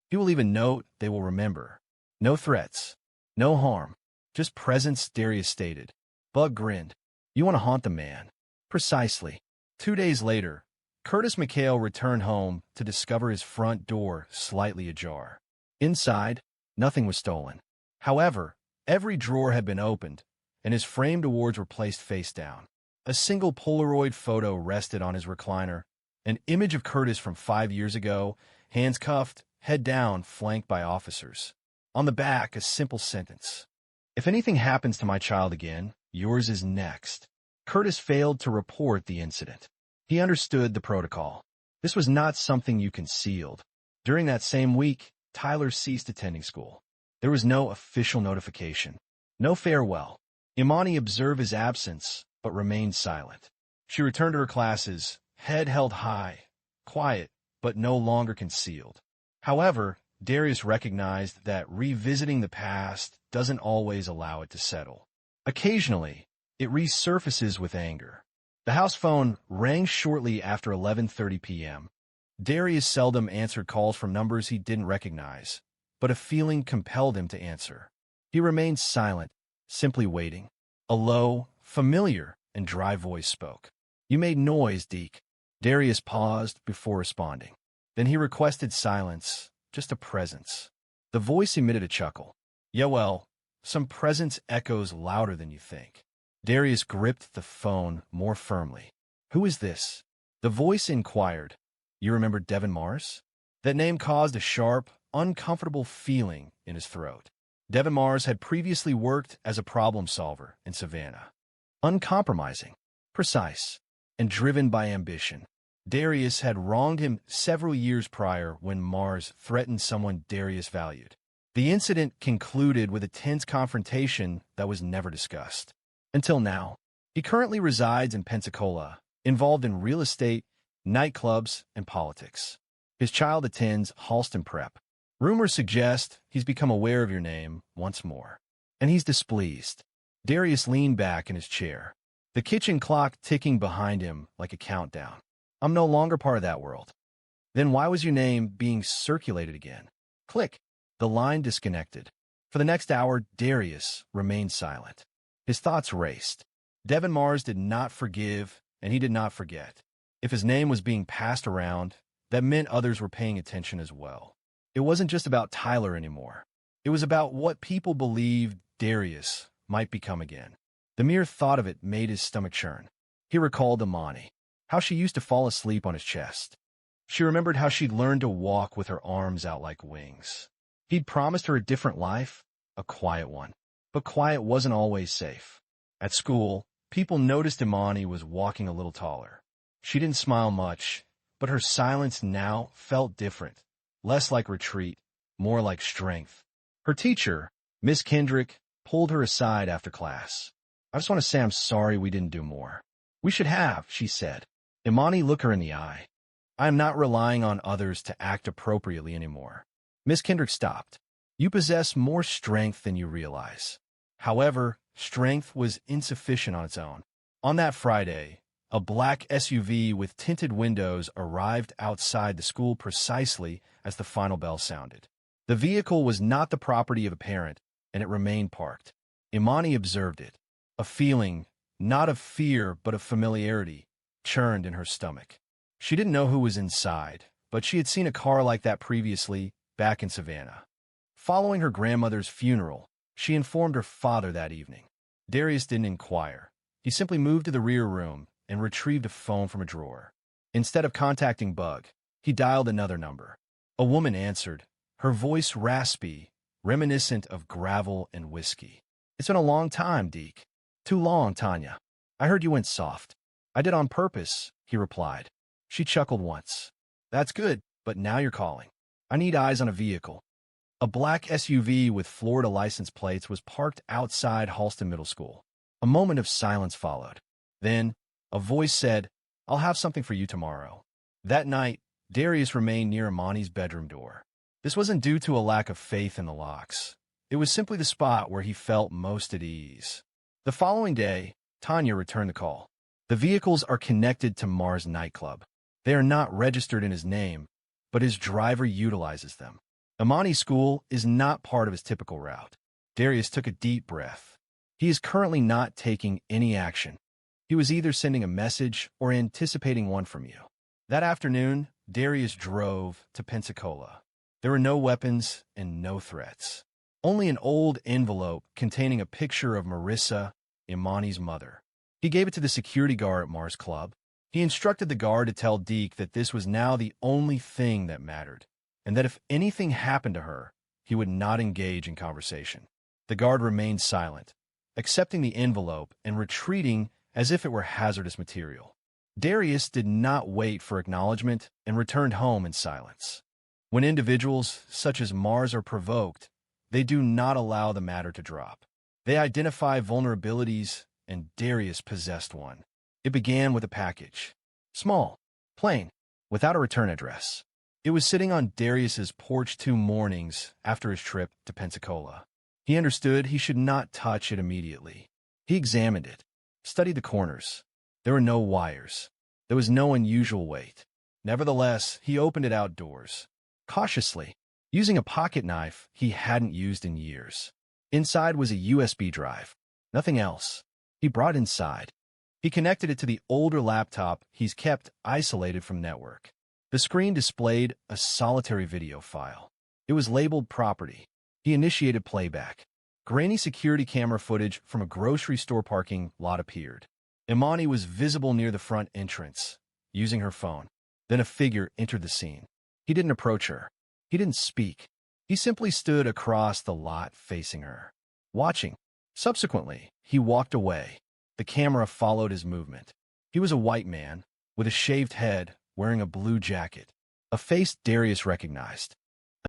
He will leave a note they will remember. No threats. No harm. Just presence, Darius stated. Bug grinned. You want to haunt the man. Precisely. 2 days later, Curtis McHale returned home to discover his front door slightly ajar. Inside, nothing was stolen. However, every drawer had been opened, and his framed awards were placed face down. A single Polaroid photo rested on his recliner, an image of Curtis from 5 years ago, hands cuffed, head down, flanked by officers. On the back, a simple sentence. If anything happens to my child again, yours is next. Curtis failed to report the incident. He understood the protocol. This was not something you concealed. During that same week, Tyler ceased attending school. There was no official notification. No farewell. Imani observed his absence, but remained silent. She returned to her classes, head held high, quiet, but no longer concealed. However, Darius recognized that revisiting the past doesn't always allow it to settle. Occasionally, it resurfaces with anger. The house phone rang shortly after 11:30 p.m. Darius seldom answered calls from numbers he didn't recognize, but a feeling compelled him to answer. He remained silent, simply waiting. A low, familiar, and dry voice spoke. You made noise, Deke. Darius paused before responding. Then he requested silence, just a presence. The voice emitted a chuckle. Yeah, well, some presence echoes louder than you think. Darius gripped the phone more firmly. Who is this? The voice inquired. You remember Devin Mars? That name caused a sharp, uncomfortable feeling in his throat. Devin Mars had previously worked as a problem solver in Savannah. Uncompromising, precise, and driven by ambition. Darius had wronged him several years prior when Mars threatened someone Darius valued. The incident concluded with a tense confrontation that was never discussed. Until now, he currently resides in Pensacola, involved in real estate, nightclubs, and politics. His child attends Halston Prep. Rumors suggest he's become aware of your name once more, and he's displeased. Darius leaned back in his chair, the kitchen clock ticking behind him like a countdown. I'm no longer part of that world. Then why was your name being circulated again? Click. The line disconnected. For the next hour, Darius remained silent. His thoughts raced. Devin Mars did not forgive, and he did not forget. If his name was being passed around, that meant others were paying attention as well. It wasn't just about Tyler anymore. It was about what people believed Darius might become again. The mere thought of it made his stomach churn. He recalled Imani, how she used to fall asleep on his chest. She remembered how she'd learned to walk with her arms out like wings. He'd promised her a different life, a quiet one. But quiet wasn't always safe. At school, people noticed Imani was walking a little taller. She didn't smile much, but her silence now felt different. Less like retreat, more like strength. Her teacher, Miss Kendrick, pulled her aside after class. I just want to say I'm sorry we didn't do more. We should have, she said. Imani looked her in the eye. I am not relying on others to act appropriately anymore. Miss Kendrick stopped. You possess more strength than you realize. However, strength was insufficient on its own. On that Friday, a black SUV with tinted windows arrived outside the school precisely as the final bell sounded. The vehicle was not the property of a parent, and it remained parked. Imani observed it. A feeling, not of fear but of familiarity, churned in her stomach. She didn't know who was inside, but she had seen a car like that previously, back in Savannah. Following her grandmother's funeral, she informed her father that evening. Darius didn't inquire. He simply moved to the rear room and retrieved a phone from a drawer. Instead of contacting Bug, he dialed another number. A woman answered, her voice raspy, reminiscent of gravel and whiskey. It's been a long time, Deke. Too long, Tanya. I heard you went soft. I did on purpose, he replied. She chuckled once. That's good, but now you're calling. I need eyes on a vehicle. A black SUV with Florida license plates was parked outside Halston Middle School. A moment of silence followed. Then, a voice said, I'll have something for you tomorrow. That night, Darius remained near Imani's bedroom door. This wasn't due to a lack of faith in the locks. It was simply the spot where he felt most at ease. The following day, Tanya returned the call. The vehicles are connected to Mars' nightclub. They are not registered in his name, but his driver utilizes them. Imani's school is not part of his typical route. Darius took a deep breath. He is currently not taking any action. He was either sending a message or anticipating one from you. That afternoon, Darius drove to Pensacola. There were no weapons and no threats. Only an old envelope containing a picture of Marissa, Imani's mother. He gave it to the security guard at Mars Club. He instructed the guard to tell Deke that this was now the only thing that mattered, and that if anything happened to her, he would not engage in conversation. The guard remained silent, accepting the envelope and retreating as if it were hazardous material. Darius did not wait for acknowledgement and returned home in silence. When individuals such as Mars are provoked, they do not allow the matter to drop. They identify vulnerabilities, and Darius possessed one. It began with a package. Small, plain, without a return address. It was sitting on Darius's porch 2 mornings after his trip to Pensacola. He understood he should not touch it immediately. He examined it, studied the corners. There were no wires. There was no unusual weight. Nevertheless, he opened it outdoors, cautiously, using a pocket knife he hadn't used in years. Inside was a USB drive. Nothing else. He brought inside. He connected it to the older laptop he's kept isolated from network. The screen displayed a solitary video file. It was labeled property. He initiated playback. Grainy security camera footage from a grocery store parking lot appeared. Imani was visible near the front entrance, using her phone. Then a figure entered the scene. He didn't approach her. He didn't speak. He simply stood across the lot facing her, watching. Subsequently, he walked away. The camera followed his movement. He was a white man, with a shaved head, wearing a blue jacket. A face Darius recognized.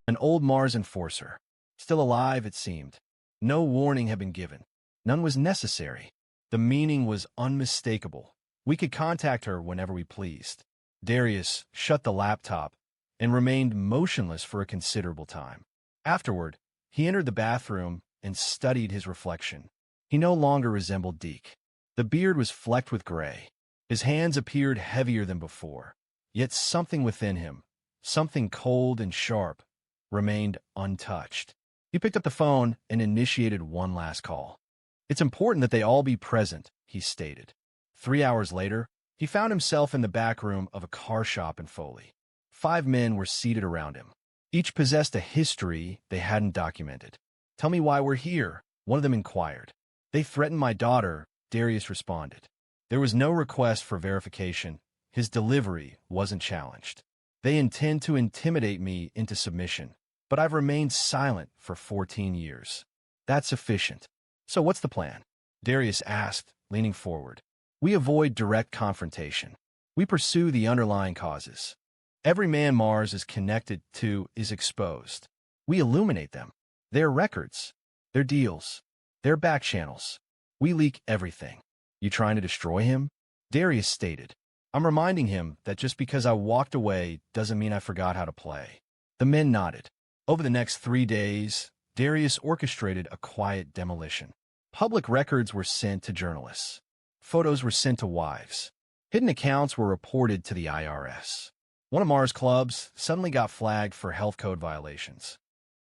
An old Mars enforcer. Still alive, it seemed. No warning had been given. None was necessary. The meaning was unmistakable. We could contact her whenever we pleased. Darius shut the laptop and remained motionless for a considerable time. Afterward, he entered the bathroom and studied his reflection. He no longer resembled Deke. The beard was flecked with gray. His hands appeared heavier than before. Yet something within him, something cold and sharp, remained untouched. He picked up the phone and initiated one last call. "It's important that they all be present," he stated. 3 hours later, he found himself in the back room of a car shop in Foley. 5 men were seated around him. Each possessed a history they hadn't documented. "Tell me why we're here," one of them inquired. "They threatened my daughter," Darius responded. There was no request for verification. His delivery wasn't challenged. "They intend to intimidate me into submission, but I've remained silent for 14 years. That's sufficient." "So what's the plan?" Darius asked, leaning forward. "We avoid direct confrontation. We pursue the underlying causes. Every man Mars is connected to is exposed. We illuminate them. Their records, their deals, their back channels. We leak everything." "You trying to destroy him?" Darius stated. "I'm reminding him that just because I walked away doesn't mean I forgot how to play." The men nodded. Over the next 3 days, Darius orchestrated a quiet demolition. Public records were sent to journalists. Photos were sent to wives. Hidden accounts were reported to the IRS. One of Mars' clubs suddenly got flagged for health code violations.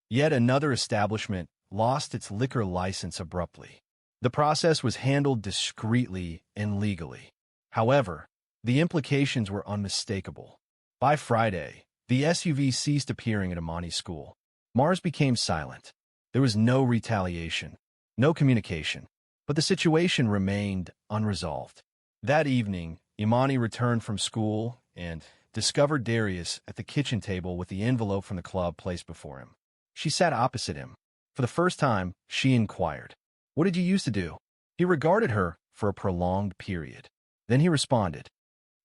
Yet another establishment lost its liquor license abruptly. The process was handled discreetly and legally. However, the implications were unmistakable. By Friday, the SUV ceased appearing at Imani's school. Mars became silent. There was no retaliation, no communication, but the situation remained unresolved. That evening, Imani returned from school and discovered Darius at the kitchen table with the envelope from the club placed before him. She sat opposite him. For the first time, she inquired, "What did you used to do?" He regarded her for a prolonged period. Then he responded,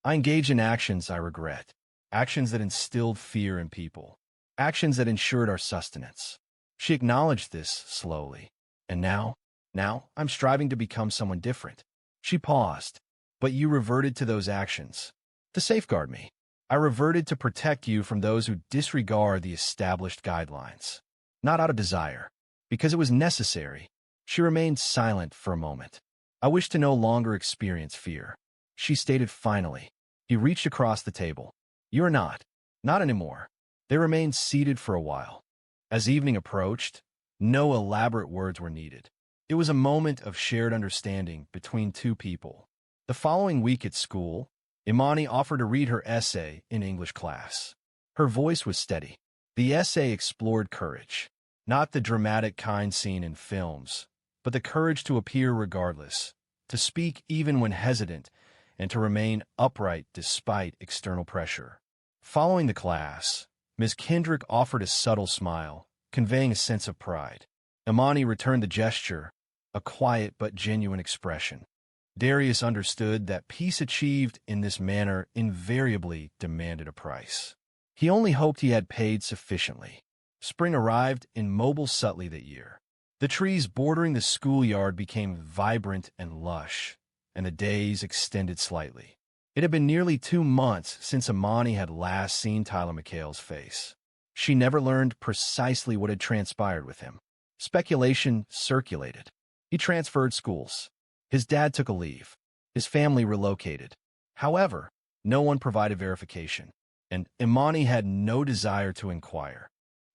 "I engaged in actions I regret, actions that instilled fear in people, actions that ensured our sustenance." She acknowledged this slowly. "And now I'm striving to become someone different." She paused. "But you reverted to those actions to safeguard me." I reverted to protect you from those who disregard the established guidelines. Not out of desire, because it was necessary. She remained silent for a moment. I wish to no longer experience fear. She stated finally. He reached across the table. You are not. Not anymore. They remained seated for a while. As evening approached, no elaborate words were needed. It was a moment of shared understanding between two people. The following week at school, Imani offered to read her essay in English class. Her voice was steady. The essay explored courage, not the dramatic kind seen in films, but the courage to appear regardless, to speak even when hesitant, and to remain upright despite external pressure. Following the class, Ms. Kendrick offered a subtle smile, conveying a sense of pride. Imani returned the gesture, a quiet but genuine expression. Darius understood that peace achieved in this manner invariably demanded a price. He only hoped he had paid sufficiently. Spring arrived in Mobile Sutley that year. The trees bordering the schoolyard became vibrant and lush, and the days extended slightly. It had been nearly 2 months since Imani had last seen Tyler McHale's face. She never learned precisely what had transpired with him. Speculation circulated. He transferred schools. His dad took a leave. His family relocated. However, no one provided verification, and Imani had no desire to inquire.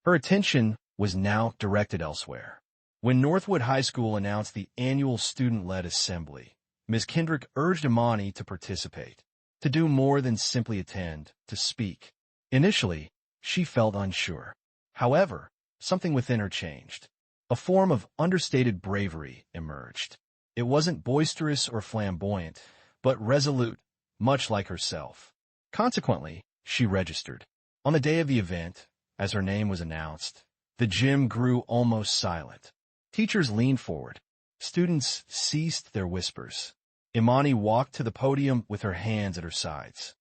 Her attention was now directed elsewhere. When Northwood High School announced the annual student-led assembly, Ms. Kendrick urged Imani to participate, to do more than simply attend, to speak. Initially, she felt unsure. However, something within her changed. A form of understated bravery emerged. It wasn't boisterous or flamboyant, but resolute, much like herself. Consequently, she registered. On the day of the event, as her name was announced, the gym grew almost silent. Teachers leaned forward. Students ceased their whispers. Imani walked to the podium with her hands at her sides.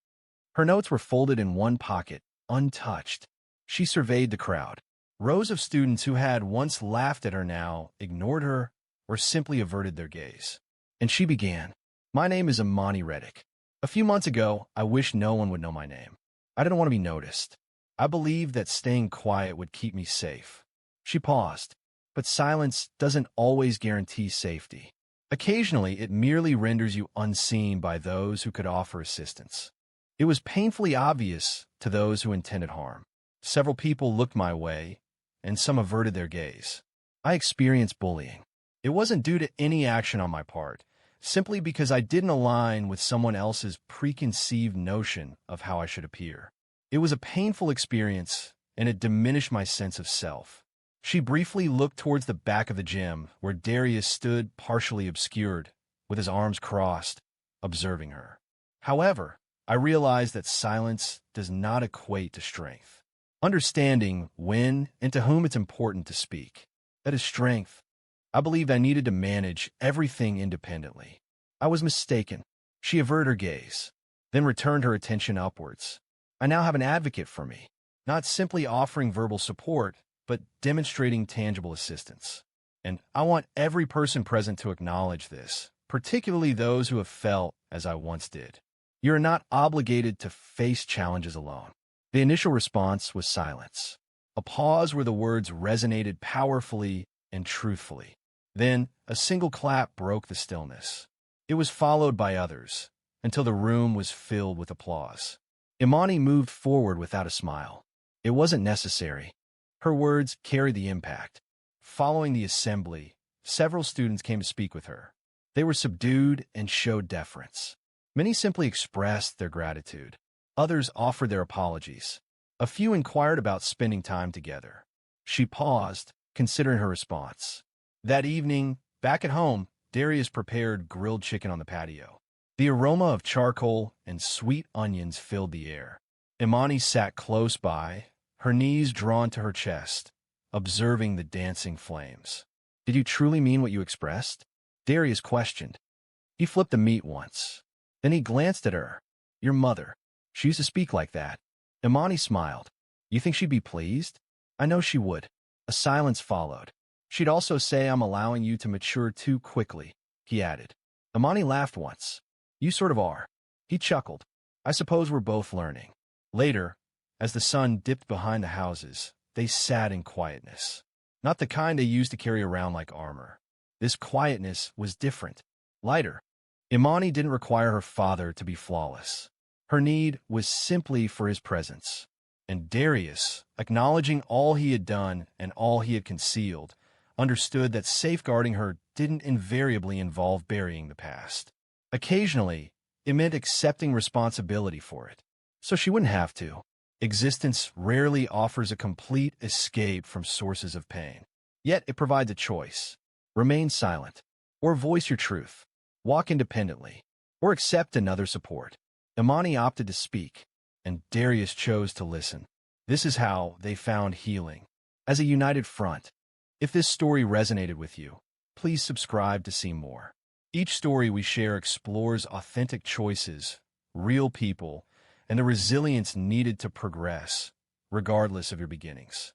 Her notes were folded in one pocket, untouched. She surveyed the crowd. Rows of students who had once laughed at her now ignored her or simply averted their gaze. And she began. My name is Imani Reddick. A few months ago, I wished no one would know my name. I didn't want to be noticed. I believed that staying quiet would keep me safe. She paused. But silence doesn't always guarantee safety. Occasionally, it merely renders you unseen by those who could offer assistance. It was painfully obvious to those who intended harm. Several people looked my way, and some averted their gaze. I experienced bullying. It wasn't due to any action on my part, simply because I didn't align with someone else's preconceived notion of how I should appear. It was a painful experience, and it diminished my sense of self. She briefly looked towards the back of the gym, where Darius stood partially obscured, with his arms crossed, observing her. However, I realized that silence does not equate to strength. Understanding when and to whom it's important to speak. That is strength. I believed I needed to manage everything independently. I was mistaken. She averted her gaze, then returned her attention upwards. I now have an advocate for me, not simply offering verbal support, but demonstrating tangible assistance. And I want every person present to acknowledge this, particularly those who have felt as I once did. You are not obligated to face challenges alone. The initial response was silence, a pause where the words resonated powerfully and truthfully. Then, a single clap broke the stillness. It was followed by others, until the room was filled with applause. Imani moved forward without a smile. It wasn't necessary. Her words carried the impact. Following the assembly, several students came to speak with her. They were subdued and showed deference. Many simply expressed their gratitude. Others offered their apologies. A few inquired about spending time together. She paused, considering her response. That evening, back at home, Darius prepared grilled chicken on the patio. The aroma of charcoal and sweet onions filled the air. Imani sat close by, her knees drawn to her chest, observing the dancing flames. Did you truly mean what you expressed? Darius questioned. He flipped the meat once. Then he glanced at her. Your mother. She used to speak like that. Imani smiled. You think she'd be pleased? I know she would. A silence followed. She'd also say I'm allowing you to mature too quickly, he added. Imani laughed once. You sort of are. He chuckled. I suppose we're both learning. Later, as the sun dipped behind the houses, they sat in quietness. Not the kind they used to carry around like armor. This quietness was different, lighter. Imani didn't require her father to be flawless. Her need was simply for his presence. And Darius, acknowledging all he had done and all he had concealed, understood that safeguarding her didn't invariably involve burying the past. Occasionally, it meant accepting responsibility for it, so she wouldn't have to. Existence rarely offers a complete escape from sources of pain. Yet it provides a choice. Remain silent, or voice your truth. Walk independently, or accept another support. Imani opted to speak, and Darius chose to listen. This is how they found healing, as a united front. If this story resonated with you, please subscribe to see more. Each story we share explores authentic choices, real people, and the resilience needed to progress, regardless of your beginnings.